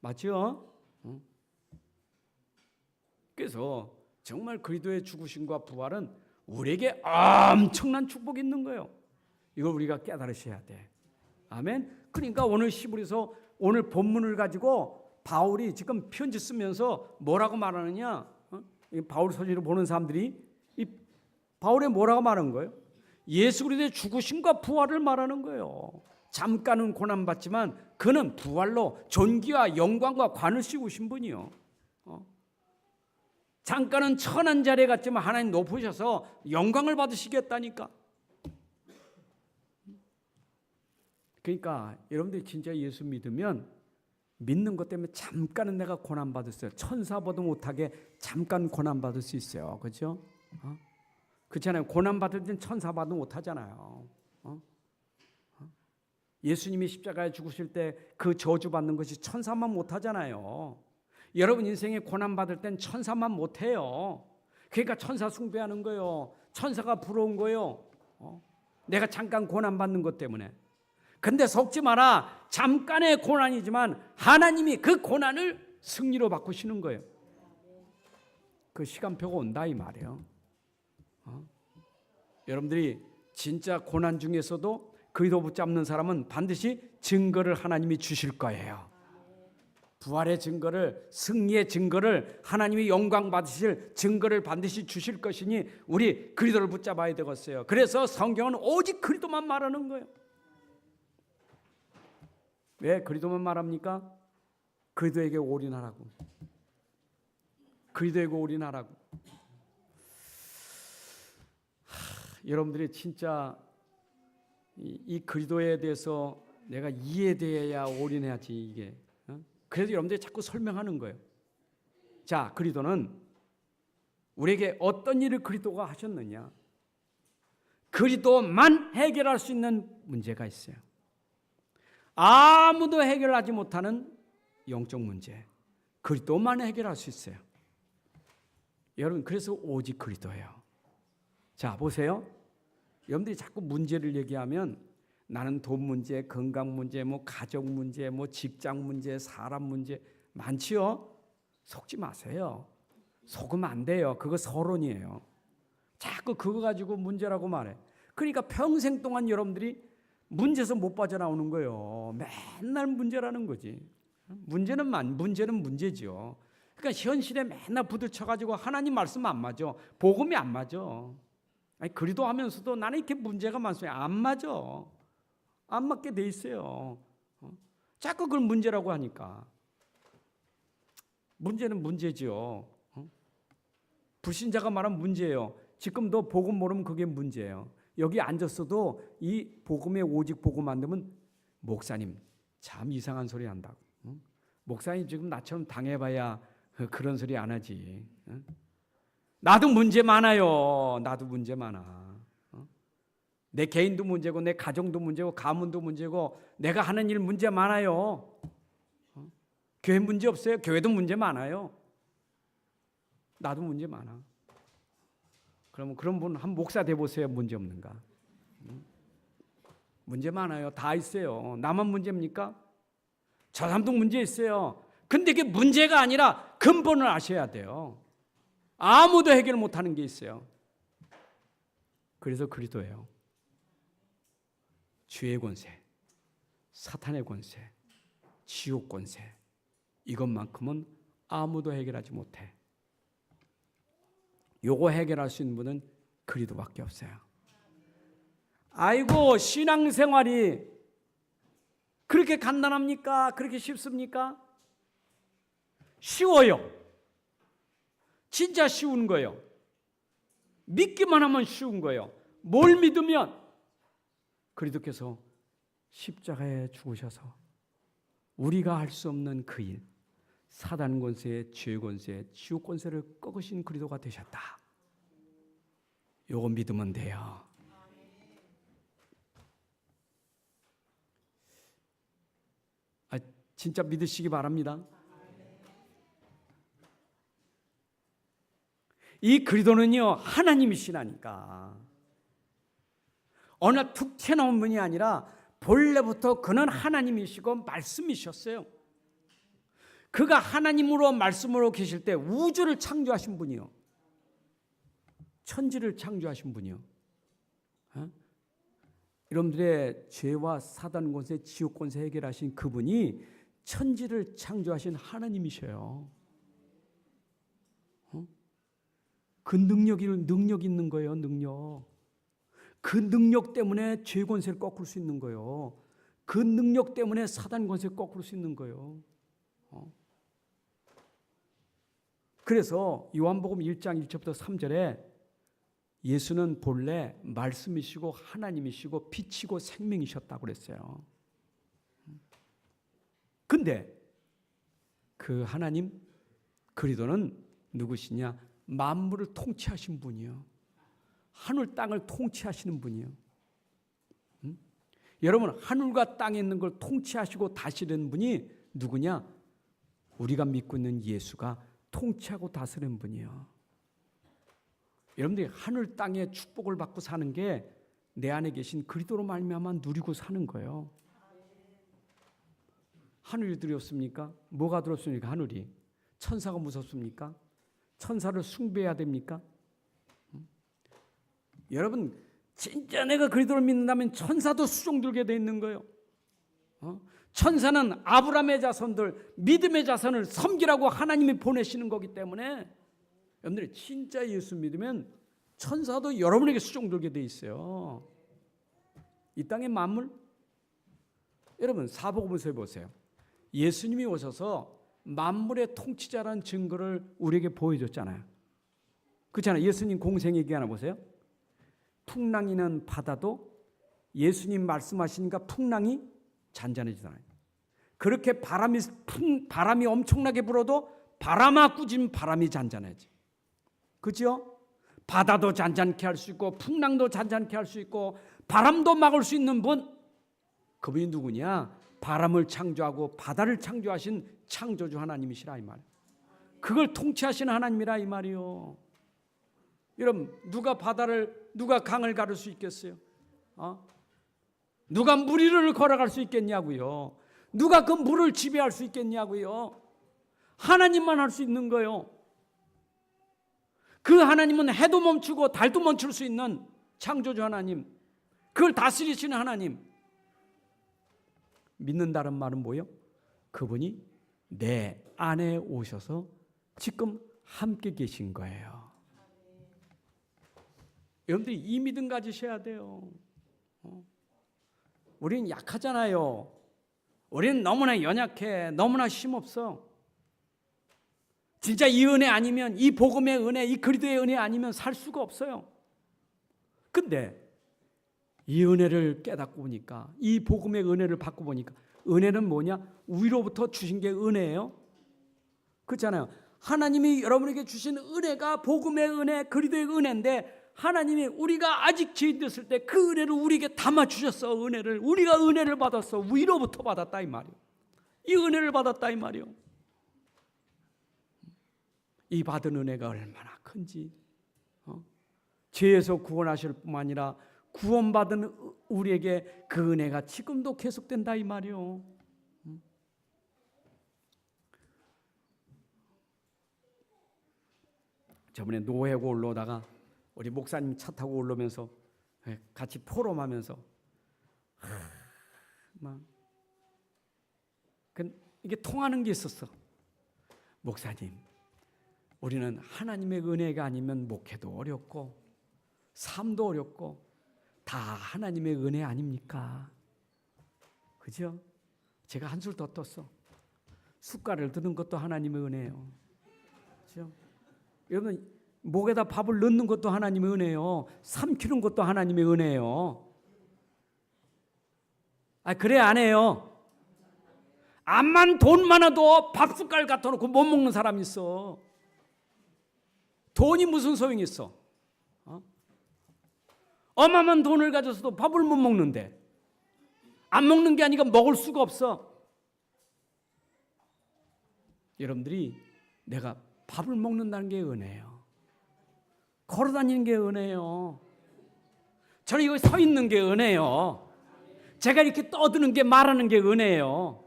맞죠? 그래서 정말 그리스도의 죽으심과 부활은 우리에게 엄청난 축복이 있는 거예요. 이걸 우리가 깨달으셔야 돼. 아멘. 그러니까 오늘 히브리서 오늘 본문을 가지고 바울이 지금 편지 쓰면서 뭐라고 말하느냐? 바울 서신을 보는 사람들이 이 바울이 뭐라고 말하는 거예요? 예수 그리스도의 죽으심과 부활을 말하는 거예요. 잠깐은 고난받지만 그는 부활로 존귀와 영광과 관을 씌우신 분이요. 잠깐은 천한 자리에 갔지만 하나님 높으셔서 영광을 받으시겠다니까. 그러니까 여러분들이 진짜 예수 믿으면 믿는 것 때문에 잠깐은 내가 고난받을 수 있어요. 천사보다 못하게 잠깐 고난받을 수 있어요. 그렇죠? 그렇잖아요. 고난 받을 땐 천사 받으면 못하잖아요. 예수님이 십자가에 죽으실 때 그 저주 받는 것이 천사만 못하잖아요. 여러분 인생에 고난 받을 땐 천사만 못해요. 그러니까 천사 숭배하는 거예요. 천사가 부러운 거예요. 내가 잠깐 고난 받는 것 때문에. 근데 속지 마라. 잠깐의 고난이지만 하나님이 그 고난을 승리로 바꾸시는 거예요. 그 시간표가 온다 이 말이에요. 여러분들이 진짜 고난 중에서도 그리스도 붙잡는 사람은 반드시 증거를 하나님이 주실 거예요. 부활의 증거를, 승리의 증거를, 하나님이 영광 받으실 증거를 반드시 주실 것이니 우리 그리스도를 붙잡아야 되겠어요. 그래서 성경은 오직 그리스도만 말하는 거예요. 왜 그리스도만 말합니까? 그리스도에게 올인하라고. 그리스도에게 올인하라고. 여러분들이 진짜 이 그리스도에 대해서 내가 이해되어야 올인해야지 이게. 그래서 여러분들이 자꾸 설명하는 거예요. 자, 그리스도는 우리에게 어떤 일을 그리스도가 하셨느냐? 그리스도만 해결할 수 있는 문제가 있어요. 아무도 해결하지 못하는 영적 문제. 그리스도만 해결할 수 있어요. 여러분 그래서 오직 그리스도예요. 자, 보세요. 여러분들이 자꾸 문제를 얘기하면 나는 돈 문제, 건강 문제, 뭐 가족 문제, 뭐 직장 문제, 사람 문제 많지요. 속지 마세요. 속으면 안 돼요. 그거 서론이에요. 자꾸 그거 가지고 문제라고 말해. 그러니까 평생 동안 여러분들이 문제에서 못 빠져나오는 거예요. 맨날 문제라는 거지. 문제는 문제지요. 그러니까 현실에 맨날 부딪혀가지고 하나님 말씀 안 맞아. 복음이 안 맞아. 아니, 그리도 하면서도 나는 이렇게 문제가 많습니다. 안 맞아. 안 맞게 돼 있어요. 자꾸 그걸 문제라고 하니까. 문제는 문제지요. 불신자가 말하면 문제예요. 지금 너 복음 모르면 그게 문제예요. 여기 앉았어도 이 복음에 오직 복음 안 되면 목사님 참 이상한 소리 한다고. 목사님 지금 나처럼 당해봐야 그런 소리 안 하지. 나도 문제 많아요. 나도 문제 많아. 내 개인도 문제고 내 가정도 문제고 가문도 문제고 내가 하는 일 문제 많아요. 교회 문제 없어요? 교회도 문제 많아요. 나도 문제 많아. 그러면 그런 분 한 목사 돼보세요. 문제 없는가? 문제 많아요. 다 있어요. 나만 문제입니까? 저 사람도 문제 있어요. 근데 그게 문제가 아니라 근본을 아셔야 돼요. 아무도 해결 못하는 게 있어요. 그래서 그리스도예요. 죄의 권세, 사탄의 권세, 지옥 권세 이것만큼은 아무도 해결하지 못해. 요거 해결할 수 있는 분은 그리스도밖에 없어요. 아이고 신앙생활이 그렇게 간단합니까? 그렇게 쉽습니까? 쉬워요. 진짜 쉬운 거예요. 믿기만 하면 쉬운 거예요. 뭘 믿으면 그리스도께서 십자가에 죽으셔서 우리가 할 수 없는 그 일, 사단 권세, 죄 권세, 지옥 권세를 꺾으신 그리스도가 되셨다. 요거 믿으면 돼요. 진짜 믿으시기 바랍니다. 이 그리스도는요 하나님이시라니까. 어느 툭 튀어나온 분이 아니라 본래부터 그는 하나님이시고 말씀이셨어요. 그가 하나님으로 말씀으로 계실 때 우주를 창조하신 분이요. 천지를 창조하신 분이요. 여러분들의 죄와 사단 권세, 지옥 권세 해결하신 그분이 천지를 창조하신 하나님이셔요. 그 능력 있는 거예요. 능력. 그 능력 때문에 죄 권세를 꺾을 수 있는 거예요. 그 능력 때문에 사단 권세를 꺾을 수 있는 거예요. 그래서 요한복음 1장 1절부터 3절에 예수는 본래 말씀이시고 하나님이시고 빛이고 생명이셨다고 그랬어요. 근데 그 하나님 그리스도는 누구시냐? 만물을 통치하신 분이요. 하늘 땅을 통치하시는 분이에요. 여러분, 하늘과 땅에 있는 걸 통치하시고 다스리는 분이 누구냐? 우리가 믿고 있는 예수가 통치하고 다스리는 분이에요. 여러분들이 하늘 땅의 축복을 받고 사는 게 내 안에 계신 그리스도로 말미암아 누리고 사는 거예요. 하늘이 두렵습니까? 뭐가 두렵습니까? 하늘이. 천사가 무섭습니까? 천사를 숭배해야 됩니까? 여러분, 진짜 내가 그리스도를 믿는다면 천사도 수종들게 돼 있는 거예요. 천사는 아브라함의 자손들, 믿음의 자손을 섬기라고 하나님이 보내시는 거기 때문에 여러분들이 진짜 예수 믿으면 천사도 여러분에게 수종들게 돼 있어요. 이 땅의 만물, 여러분 사복음서에 보세요. 예수님이 오셔서 만물의 통치자라는 증거를 우리에게 보여줬잖아요. 그렇잖아요. 예수님 공생 얘기 하나 보세요. 풍랑이는 바다도 예수님 말씀하시니까 풍랑이 잔잔해지잖아요. 그렇게 바람이 엄청나게 불어도 바람아 꾸진 바람이 잔잔해지. 그렇죠? 바다도 잔잔케 할 수 있고 풍랑도 잔잔케 할 수 있고 바람도 막을 수 있는 분, 그분이 누구냐? 바람을 창조하고 바다를 창조하신 창조주 하나님이시라 이 말. 그걸 통치하시는 하나님이라 이 말이요. 여러분, 누가 강을 가를 수 있겠어요? 누가 물 위를 걸어갈 수 있겠냐고요? 누가 그 물을 지배할 수 있겠냐고요? 하나님만 할 수 있는 거예요. 그 하나님은 해도 멈추고 달도 멈출 수 있는 창조주 하나님, 그걸 다스리시는 하나님. 믿는다는 말은 뭐예요? 그분이 내 안에 오셔서 지금 함께 계신 거예요. 여러분들이 이 믿음 가지셔야 돼요. 우리는 약하잖아요. 우리는 너무나 연약해. 너무나 힘없어. 진짜 이 은혜 아니면, 이 복음의 은혜, 이 그리스도의 은혜 아니면 살 수가 없어요. 근데 이 은혜를 깨닫고 보니까, 이 복음의 은혜를 받고 보니까, 은혜는 뭐냐? 위로부터 주신 게 은혜예요. 그렇잖아요. 하나님이 여러분에게 주신 은혜가 복음의 은혜, 그리스도의 은혜인데, 하나님이 우리가 아직 죄인 됐을 때 그 은혜를 우리에게 담아 주셨어. 은혜를 우리가 은혜를 받았어. 위로부터 받았다 이 말이요. 이 은혜를 받았다 이 말이요. 이 받은 은혜가 얼마나 큰지. 죄에서 구원하실 뿐만 아니라 구원받은 우리에게 그 은혜가 지금도 계속된다 이 말이요. 저번에 노회고 올라오다가 우리 목사님 차 타고 올라오면서 같이 포럼하면서 막 이게 통하는 게 있었어. 목사님, 우리는 하나님의 은혜가 아니면 목회도 어렵고 삶도 어렵고 다 하나님의 은혜 아닙니까? 그죠? 제가 한술 더 떴어. 숟갈을 드는 것도 하나님의 은혜예요. 그죠? 여러분, 목에다 밥을 넣는 것도 하나님의 은혜예요. 삼키는 것도 하나님의 은혜예요. 그래 안 해요? 암만 돈 많아도 밥 숟갈 갖다 놓고 못 먹는 사람이 있어. 돈이 무슨 소용이 있어? 어마어마한 돈을 가져서도 밥을 못 먹는데, 안 먹는 게 아니라 먹을 수가 없어. 여러분들이 내가 밥을 먹는다는 게 은혜예요. 걸어다니는 게 은혜예요. 저는 여기 서 있는 게 은혜예요. 제가 이렇게 떠드는 게, 말하는 게 은혜예요.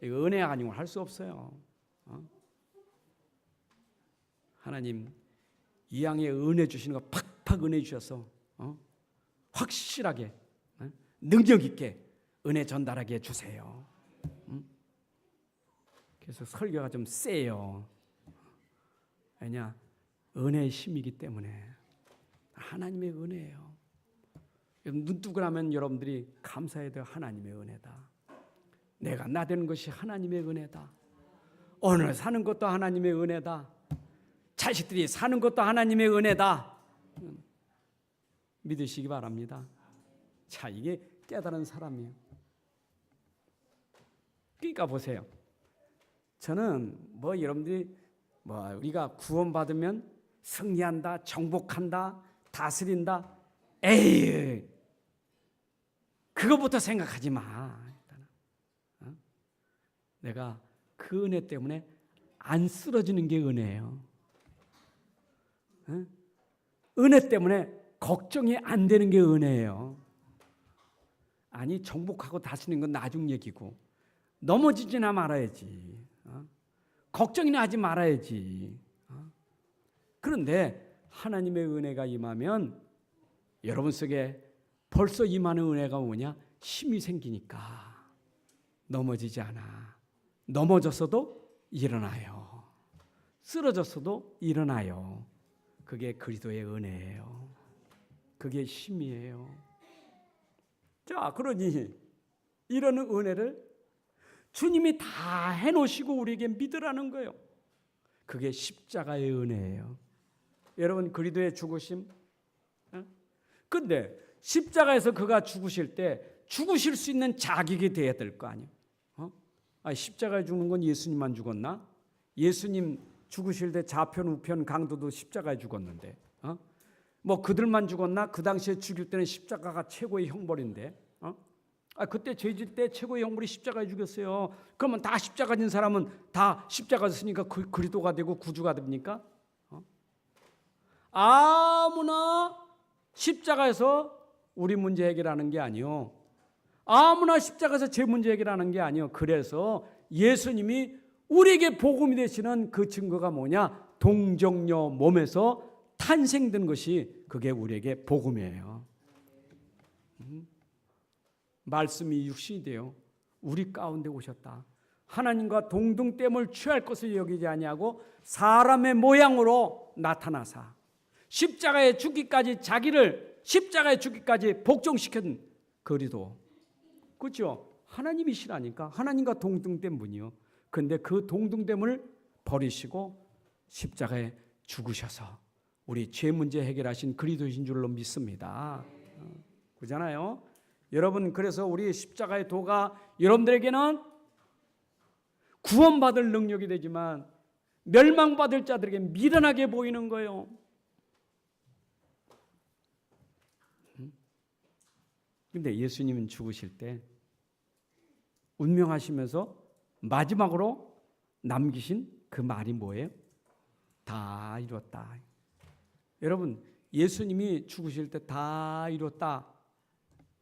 이거 은혜 아니면 할 수 없어요. 하나님 이 양의 은혜 주시는 거 팍팍 은혜 주셔서 확실하게 능력 있게 은혜 전달하게 해주세요. 그래서 설교가 좀 세요. 왜냐? 은혜의 힘이기 때문에. 하나님의 은혜예요. 눈 뜨고 나면 여러분들이 감사해야 돼요. 하나님의 은혜다. 내가 나되는 것이 하나님의 은혜다. 오늘 사는 것도 하나님의 은혜다. 자식들이 사는 것도 하나님의 은혜다. 믿으시기 바랍니다. 자, 이게 깨달은 사람이에요. 그러니까 보세요. 저는 여러분들이 우리가 구원받으면 승리한다, 정복한다, 다스린다? 에이, 그거부터 생각하지 마. 내가 그 은혜 때문에 안 쓰러지는 게 은혜예요. 은혜 때문에 걱정이 안 되는 게 은혜예요. 아니, 정복하고 다스리는 건 나중 얘기고 넘어지지나 말아야지. 걱정이나 하지 말아야지. 그런데 하나님의 은혜가 임하면 여러분 속에 벌써 임하는 은혜가 뭐냐? 힘이 생기니까 넘어지지 않아. 넘어졌어도 일어나요. 쓰러졌어도 일어나요. 그게 그리스도의 은혜예요. 그게 힘이에요. 자, 그러니 이런 은혜를 주님이 다 해놓으시고 우리에게 믿으라는 거예요. 그게 십자가의 은혜예요. 여러분, 그리스도의 죽으심. 근데 십자가에서 그가 죽으실 때 죽으실 수 있는 자격이 돼야 될 거 아니에요. 십자가에 죽는 건 예수님만 죽었나? 예수님 죽으실 때 좌편, 우편, 강도도 십자가에 죽었는데, 뭐 그들만 죽었나? 그 당시에 죽일 때는 십자가가 최고의 형벌인데, 그때 죄질 때 최고의 형벌이 십자가에 죽였어요. 그러면 다 십자가 진 사람은 다 십자가 졌으니까 그리스도가 되고 구주가 됩니까? 아무나 십자가에서 우리 문제 해결하는 게 아니요. 아무나 십자가에서 제 문제 해결하는 게 아니요. 그래서 예수님이 우리에게 복음이 되시는 그 증거가 뭐냐? 동정녀 몸에서 탄생된 것이 그게 우리에게 복음이에요. 말씀이 육신이 되어 우리 가운데 오셨다. 하나님과 동등됨을 취할 것을 여기지 아니하고 사람의 모양으로 나타나사 십자가에 죽기까지 자기를 십자가에 죽기까지 복종시킨 그리스도. 그렇죠? 하나님이시라니까. 하나님과 동등된 분이요. 그런데 그 동등됨을 버리시고 십자가에 죽으셔서 우리 죄 문제 해결하신 그리스도이신 줄로 믿습니다. 그렇잖아요? 여러분, 그래서 우리 십자가의 도가 여러분들에게는 구원받을 능력이 되지만 멸망받을 자들에게 미련하게 보이는 거예요. 그런데 예수님은 죽으실 때 운명하시면서 마지막으로 남기신 그 말이 뭐예요? 다 이뤘다. 여러분, 예수님이 죽으실 때 다 이뤘다.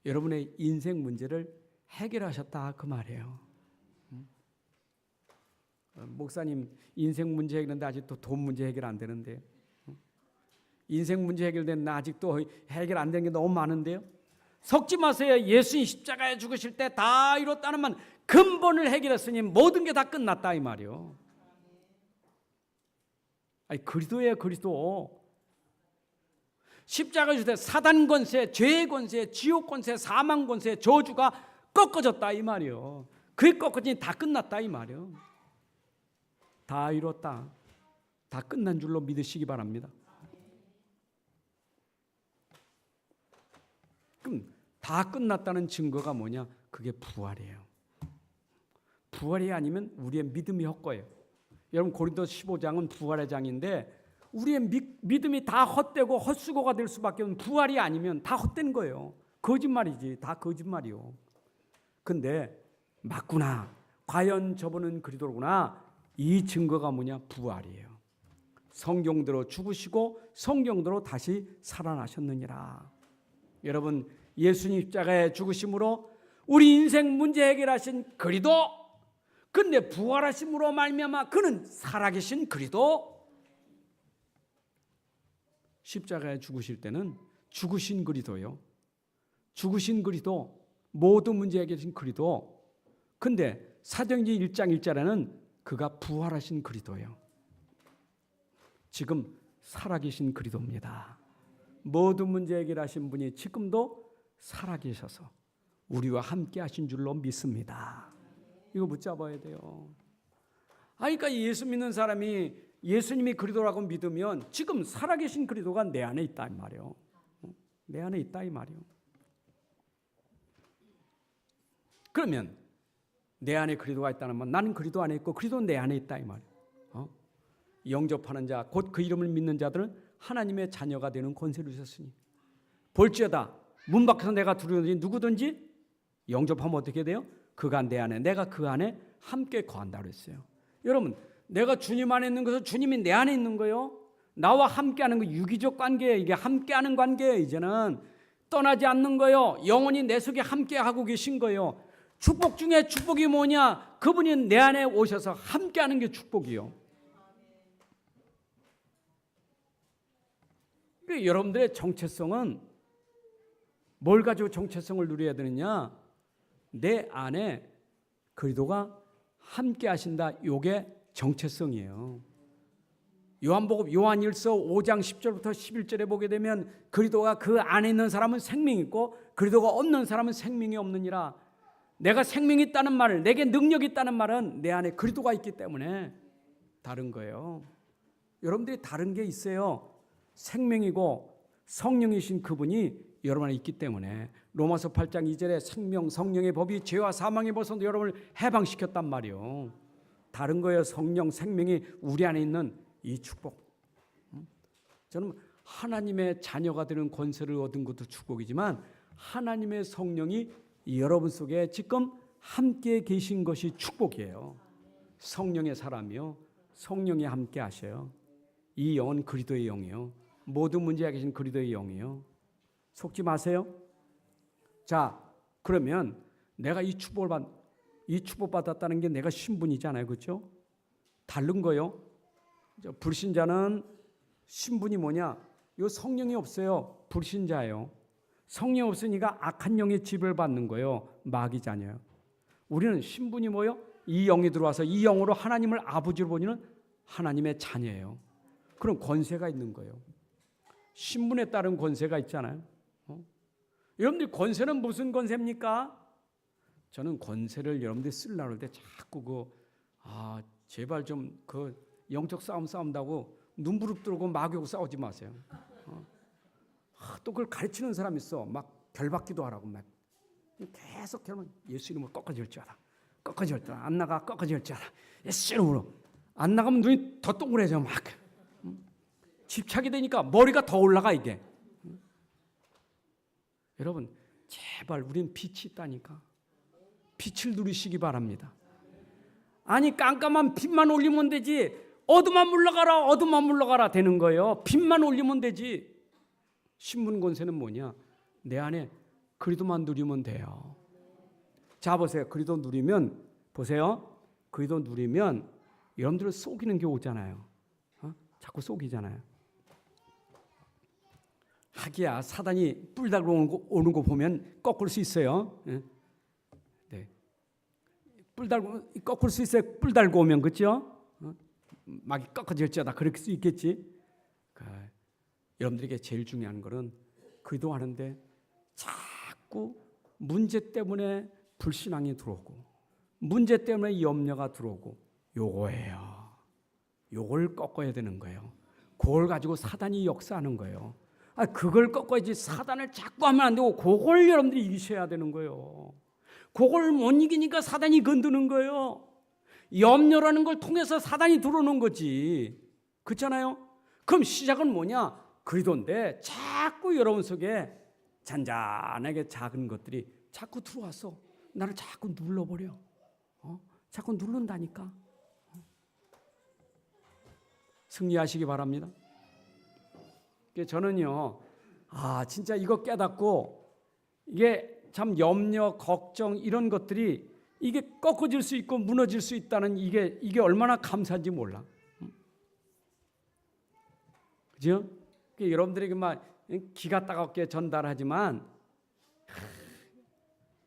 여러분의 인생 문제를 해결하셨다 그 말이에요. 목사님, 인생 문제 해결했는데 아직도 돈 문제 해결 안 되는데요. 인생 문제 해결됐는데 아직도 해결 안 되는 게 너무 많은데요. 속지 마세요. 예수님 십자가에 죽으실 때 다 이뤘다는 말, 근본을 해결했으니 모든 게 다 끝났다 이 말이요. 아니, 그리스도예요, 그리스도. 십자가에 죽을 때 사단 권세, 죄의 권세, 지옥 권세, 사망 권세, 저주가 꺾어졌다 이 말이요. 그게 꺾어지니 다 끝났다 이 말이요. 다 이뤘다. 다 끝난 줄로 믿으시기 바랍니다. 그럼 다 끝났다는 증거가 뭐냐? 그게 부활이에요. 부활이 아니면 우리의 믿음이 헛거예요. 여러분, 고린도서 15장은 부활의 장인데 우리의 믿음이 다 헛되고 헛수고가 될 수밖에 없는, 부활이 아니면 다 헛된 거예요. 거짓말이지. 다 거짓말이요. 근데 맞구나. 과연 저분은 그리스도구나. 이 증거가 뭐냐? 부활이에요. 성경대로 죽으시고 성경대로 다시 살아나셨느니라. 여러분, 예수님 십자가에 죽으심으로 우리 인생 문제 해결하신 그리스도, 근데 부활하심으로 말미암아 그는 살아계신 그리스도. 십자가에 죽으실 때는 죽으신 그리스도요. 죽으신 그리스도, 모든 문제 해결하신 그리스도. 근데 사도행전 1장 1절에는 그가 부활하신 그리스도예요. 지금 살아계신 그리스도입니다. 모든 문제 해결하신 분이 지금도 살아계셔서 우리와 함께 하신 줄로 믿습니다. 이거 붙잡아야 돼요. 그러니까 예수 믿는 사람이 예수님이 그리스도라고 믿으면 지금 살아계신 그리스도가 내 안에 있다 이 말이에요. 내 안에 있다 이 말이에요. 그러면 내 안에 그리스도가 있다는 말, 나는 그리스도 안에 있고 그리스도는 내 안에 있다 이 말이에요. 영접하는 자, 곧 그 이름을 믿는 자들은 하나님의 자녀가 되는 권세를 주셨으니 볼지어다 문 밖에서 내가 두려우니 누구든지 영접하면 어떻게 돼요? 그가 내 안에 내가 그 안에 함께 거한다 그랬어요. 여러분 내가 주님 안에 있는 것은 주님이 내 안에 있는 거예요. 나와 함께하는 거 유기적 관계예요. 이게 함께하는 관계예요. 이제는 떠나지 않는 거예요. 영원히 내 속에 함께하고 계신 거예요. 축복 중에 축복이 뭐냐? 그분이 내 안에 오셔서 함께하는 게 축복이요. 여러분들의 정체성은 뭘 가지고 정체성을 누려야 되느냐? 내 안에 그리스도가 함께 하신다. 이게 정체성이에요. 요한복음 요한일서 5장 10절부터 11절에 보게 되면 그리스도가 그 안에 있는 사람은 생명이 있고 그리스도가 없는 사람은 생명이 없느니라. 내가 생명이 있다는 말, 내게 능력이 있다는 말은 내 안에 그리스도가 있기 때문에 다른 거예요. 여러분들이 다른 게 있어요. 생명이고 성령이신 그분이 여러분 안에 있기 때문에 로마서 8장 2절에 생명 성령의 법이 죄와 사망의 벗어서 여러분을 해방시켰단 말이에요. 다른 거예요. 성령 생명이 우리 안에 있는 이 축복. 저는 하나님의 자녀가 되는 권세를 얻은 것도 축복이지만 하나님의 성령이 여러분 속에 지금 함께 계신 것이 축복이에요. 성령의 사람이요. 성령이 함께 하셔요. 이 영은 그리스도의 영이요. 모든 문제에 계신 그리스도의 영이요. 속지 마세요. 자, 그러면 내가 이 축복 받았다는 게 내가 신분이잖아요. 그렇죠? 다른 거요. 불신자는 신분이 뭐냐? 요 성령이 없어요. 불신자예요. 성령이 없으니까 악한 영의 지배를 받는 거예요. 마귀 자녀요. 우리는 신분이 뭐요? 이 영이 들어와서 이 영으로 하나님을 아버지로 보니는 하나님의 자녀예요. 그런 권세가 있는 거예요. 신분에 따른 권세가 있잖아요. 여러분들 권세는 무슨 권세입니까? 저는 권세를 여러분들이 쓰려고 할 때 자꾸 제발 좀 영적 싸움 싸운다고 눈부릅 들고 마귀하고 싸우지 마세요. 또 그걸 가르치는 사람이 있어. 막 결받기도 하라고 막 계속 결만 예수 이름으로 꺾어질 줄 알아. 꺾어질 줄 알아. 안 나가 꺾어질 줄 알아. 예수 이름으로 안 나가면 눈이 더 동그래져 막. 집착이 되니까 머리가 더 올라가 이게. 여러분 제발 우린 빛이 있다니까. 빛을 누리시기 바랍니다. 아니 깜깜한 빛만 올리면 되지. 어둠만 물러가라 되는 거예요. 빛만 올리면 되지. 신분 권세는 뭐냐? 내 안에 그리스도만 누리면 돼요. 자 보세요. 그리스도 누리면 보세요. 그리스도 누리면 여러분들을 속이는 게 오잖아요. 자꾸 속이잖아요. 하기야 사단이 뿔 달고 오는 거 보면 꺾을 수 있어요. 네. 뿔 달고 꺾을 수 있어요. 뿔 달고 오면 그렇죠? 막이 꺾어질지어다 그럴 수 있겠지. 여러분들에게 제일 중요한 것은 기도하는데 자꾸 문제 때문에 불신앙이 들어오고 문제 때문에 염려가 들어오고 요거예요. 요걸 꺾어야 되는 거예요. 그걸 가지고 사단이 역사하는 거예요. 그걸 꺾어야지. 사단을 자꾸 하면 안 되고 그걸 여러분들이 이기셔야 되는 거예요. 그걸 못 이기니까 사단이 건드는 거예요. 염려라는 걸 통해서 사단이 들어오는 거지. 그렇잖아요. 그럼 시작은 뭐냐? 그리스도인데 자꾸 여러분 속에 잔잔하게 작은 것들이 자꾸 들어와서 나를 자꾸 눌러버려. 자꾸 누른다니까. 승리하시기 바랍니다. 저는요, 진짜 이거 깨닫고 이게 참 염려, 걱정 이런 것들이 이게 꺾어질 수 있고 무너질 수 있다는 이게 얼마나 감사한지 몰라. 그죠? 여러분들에게 막 기가 따갑게 전달하지만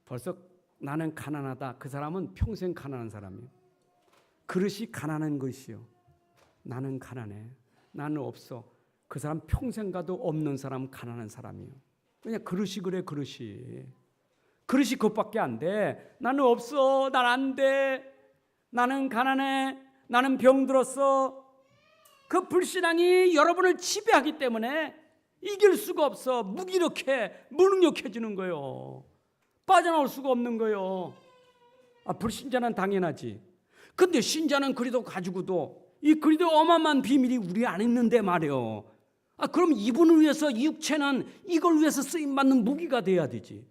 벌써 나는 가난하다. 그 사람은 평생 가난한 사람이에요. 그릇이 가난한 것이요. 나는 가난해. 나는 없어. 그 사람 평생 가도 없는 사람 가난한 사람이에요. 그냥 그릇이 그래 그릇이. 그릇이 그것밖에 안 돼. 나는 없어. 난 안 돼. 나는 가난해. 나는 병들었어. 그 불신앙이 여러분을 지배하기 때문에 이길 수가 없어. 무능력해지는 거예요. 빠져나올 수가 없는 거예요. 불신자는 당연하지. 근데 신자는 그리도 가지고도 이 그리도 어마어마한 비밀이 우리 안에 있는데 말이에요. 그럼 이분을 위해서 이 육체는 이걸 위해서 쓰임 받는 무기가 돼야 되지.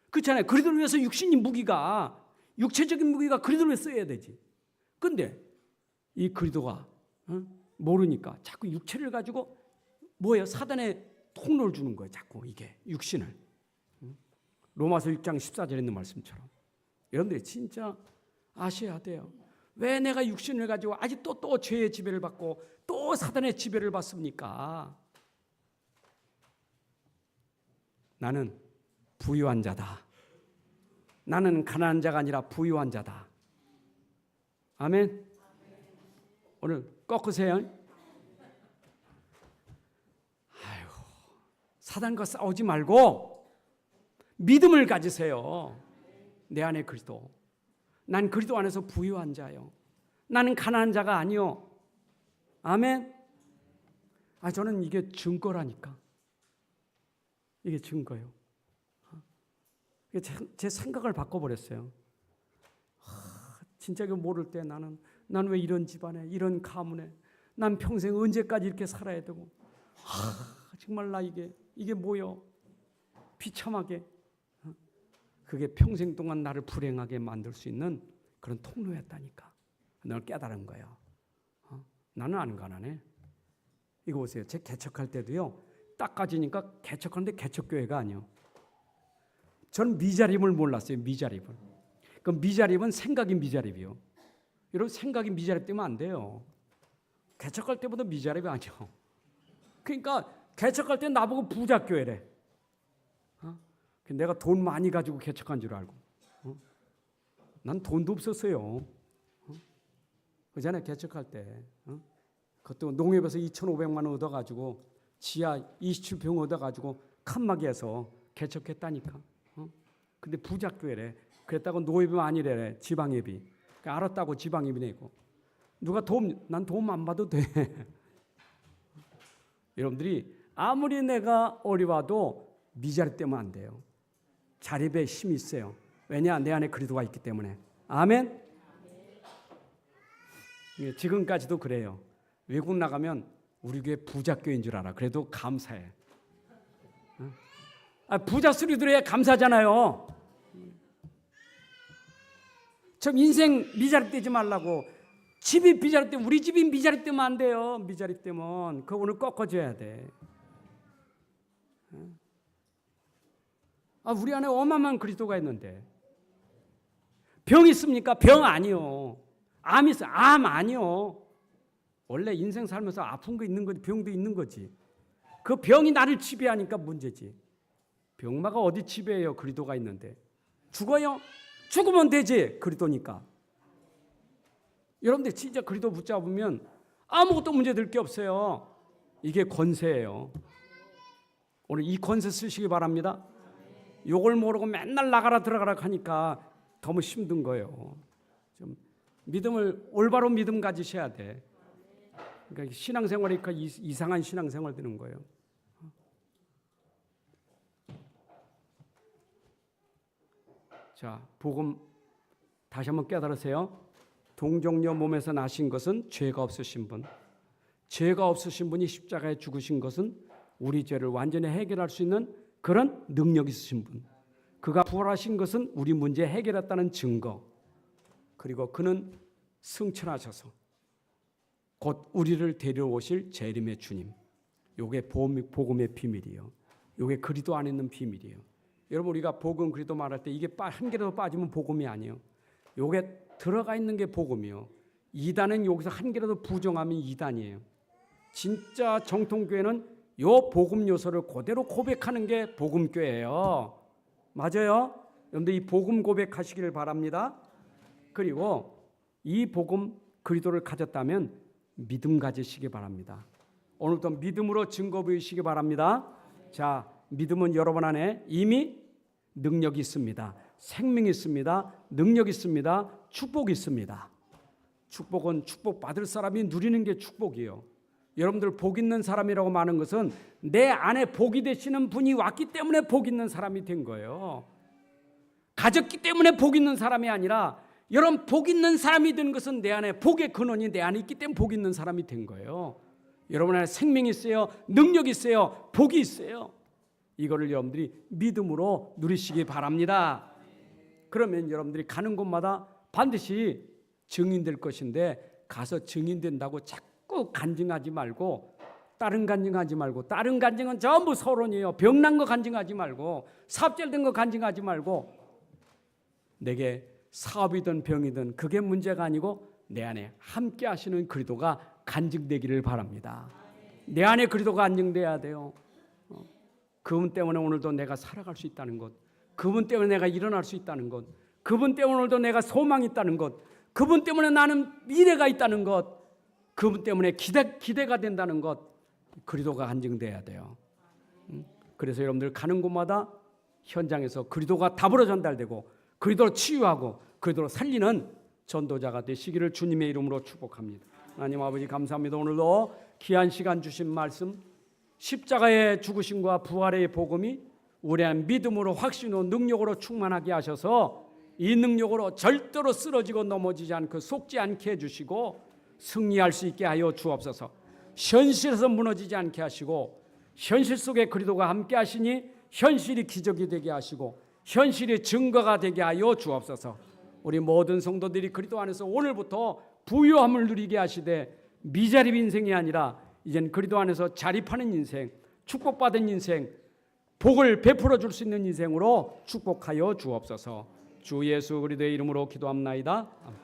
그렇잖아요. 그리스도를 위해서 육신이 무기가, 육체적인 무기가 그리스도를 위해서 써야 되지. 근데 이 그리스도가 모르니까 자꾸 육체를 가지고 뭐예요? 사단의 통로를 주는 거예요. 자꾸 이게 육신을. 로마서 6장 14절에 있는 말씀처럼. 여러분들이 진짜 아셔야 돼요. 왜 내가 육신을 가지고 아직도 또 죄의 지배를 받고 또 사단의 지배를 받습니까? 나는 부유한 자다. 나는 가난한 자가 아니라 부유한 자다. 아멘. 오늘 꺾으세요. 아이고, 사단과 싸우지 말고 믿음을 가지세요. 내 안에 그리스도. 난 그리스도 안에서 부유한 자요. 나는 가난한 자가 아니요. 아멘. 저는 이게 증거라니까. 이게 증거예요. 제 생각을 바꿔버렸어요. 진짜 이거 모를 때 나는 왜 이런 집안에, 이런 가문에, 난 평생 언제까지 이렇게 살아야 되고, 정말 나 이게 뭐요? 비참하게. 그게 평생 동안 나를 불행하게 만들 수 있는 그런 통로였다니까. 널 깨달은 거예요. 나는 안 가난해. 이거 보세요. 제 개척할 때도요. 딱 가지니까 개척하는데 개척교회가 아니요. 저는 미자립을 몰랐어요. 미자립을. 그 미자립은 생각이 미자립이요. 여러분 생각이 미자립 되면 안 돼요. 개척할 때보다 미자립이 아니요. 그러니까 개척할 때 나보고 부자교회래. 내가 돈 많이 가지고 개척한 줄 알고. 난 돈도 없었어요. 그전에 개척할 때. 그것도 농협에서 2,500만 원 얻어가지고 지하 27평 얻어가지고 칸막이에서 개척했다니까. 근데 부자교회래. 그랬다고 노예비 아니래래. 지방예비. 알았다고 지방예비 내고. 누가 난 도움 안 받아도 돼. 여러분들이 아무리 내가 어려워도 미자립 되면 안 돼요. 자립에 힘이 있어요. 왜냐? 내 안에 그리스도가 있기 때문에. 아멘. 지금까지도 그래요. 외국 나가면 우리 교회 부자교회인 줄 알아. 그래도 감사해. 부자 소리 들어야 감사하잖아요. 참 인생 미자립 되지 말라고. 집이 미자립 되면 우리 집이 미자립 되면 안 돼요. 미자립 되면 그거 오늘 꺾어줘야 돼. 우리 안에 어마어마한 그리스도가 있는데 병 있습니까? 병 아니요. 암 있어? 암 아니요. 원래 인생 살면서 아픈 거 있는 거지, 병도 있는 거지. 그 병이 나를 지배하니까 문제지. 병마가 어디 지배해요? 그리스도가 있는데. 죽어요? 죽으면 되지. 그리스도니까. 여러분들 진짜 그리스도 붙잡으면 아무것도 문제될 게 없어요. 이게 권세예요. 오늘 이 권세 쓰시기 바랍니다. 욕을 모르고 맨날 나가라 들어가라 하니까 너무 힘든 거예요. 좀 믿음을 올바로 믿음 가지셔야 돼. 그러니까 신앙생활이 이상한 신앙생활 되는 거예요. 자, 복음 다시 한번 깨달으세요. 동정녀 몸에서 나신 것은 죄가 없으신 분. 죄가 없으신 분이 십자가에 죽으신 것은 우리 죄를 완전히 해결할 수 있는 그런 능력 있으신 분. 그가 부활하신 것은 우리 문제 해결했다는 증거. 그리고 그는 승천하셔서 곧 우리를 데려오실 재림의 주님. 요게 복음의 비밀이에요. 요게 그리스도 안에 있는 비밀이에요. 여러분 우리가 복음 그리스도 말할 때 이게 한 개라도 빠지면 복음이 아니에요. 요게 들어가 있는 게 복음이에요. 이단은 여기서 한 개라도 부정하면 이단이에요. 진짜 정통교회는 요 복음 요소를 그대로 고백하는 게 복음교회예요. 맞아요? 여러분들 이 복음 고백하시기를 바랍니다. 그리고 이 복음 그리스도를 가졌다면 믿음 가지시기 바랍니다. 오늘부터 믿음으로 증거 보이시기 바랍니다. 자, 믿음은 여러분 안에 이미 능력이 있습니다. 생명이 있습니다. 능력이 있습니다. 축복이 있습니다. 축복은 축복받을 사람이 누리는 게 축복이에요. 여러분들 복 있는 사람이라고 말하는 것은 내 안에 복이 되시는 분이 왔기 때문에 복 있는 사람이 된 거예요. 가졌기 때문에 복 있는 사람이 아니라 여러분 복 있는 사람이 된 것은 내 안에 복의 근원이 내 안에 있기 때문에 복 있는 사람이 된 거예요. 여러분 안에 생명이 있어요. 능력이 있어요. 복이 있어요. 이거를 여러분들이 믿음으로 누리시기 바랍니다. 그러면 여러분들이 가는 곳마다 반드시 증인될 것인데, 가서 증인된다고 자꾸 간증하지 말고, 다른 간증하지 말고, 다른 간증은 전부 서론이에요. 병난 거 간증하지 말고, 삽질된 거 간증하지 말고, 내게 사업이든 병이든 그게 문제가 아니고 내 안에 함께 하시는 그리스도가 간증되기를 바랍니다. 내 안에 그리스도가 안증돼야 돼요. 그분 때문에 오늘도 내가 살아갈 수 있다는 것, 그분 때문에 내가 일어날 수 있다는 것, 그분 때문에 오늘도 내가 소망이 있다는 것, 그분 때문에 나는 미래가 있다는 것, 그분 때문에 기대가 된다는 것, 그리스도가 간증돼야 돼요. 그래서 여러분들 가는 곳마다 현장에서 그리스도가 답으로 전달되고 그리스도로 치유하고 그리스도로 살리는 전도자가 되시기를 주님의 이름으로 축복합니다. 하나님 아버지 감사합니다. 오늘도 귀한 시간 주신 말씀, 십자가의 죽으심과 부활의 복음이 우리 안 믿음으로 확신으로 능력으로 충만하게 하셔서 이 능력으로 절대로 쓰러지고 넘어지지 않고 속지 않게 해주시고 승리할 수 있게 하여 주옵소서. 현실에서 무너지지 않게 하시고 현실 속에 그리스도가 함께 하시니 현실이 기적이 되게 하시고 현실이 증거가 되게 하여 주옵소서. 우리 모든 성도들이 그리스도 안에서 오늘부터 부유함을 누리게 하시되 미자립 인생이 아니라 이젠 그리스도 안에서 자립하는 인생, 축복받은 인생, 복을 베풀어 줄 수 있는 인생으로 축복하여 주옵소서. 주 예수 그리스도의 이름으로 기도합나이다.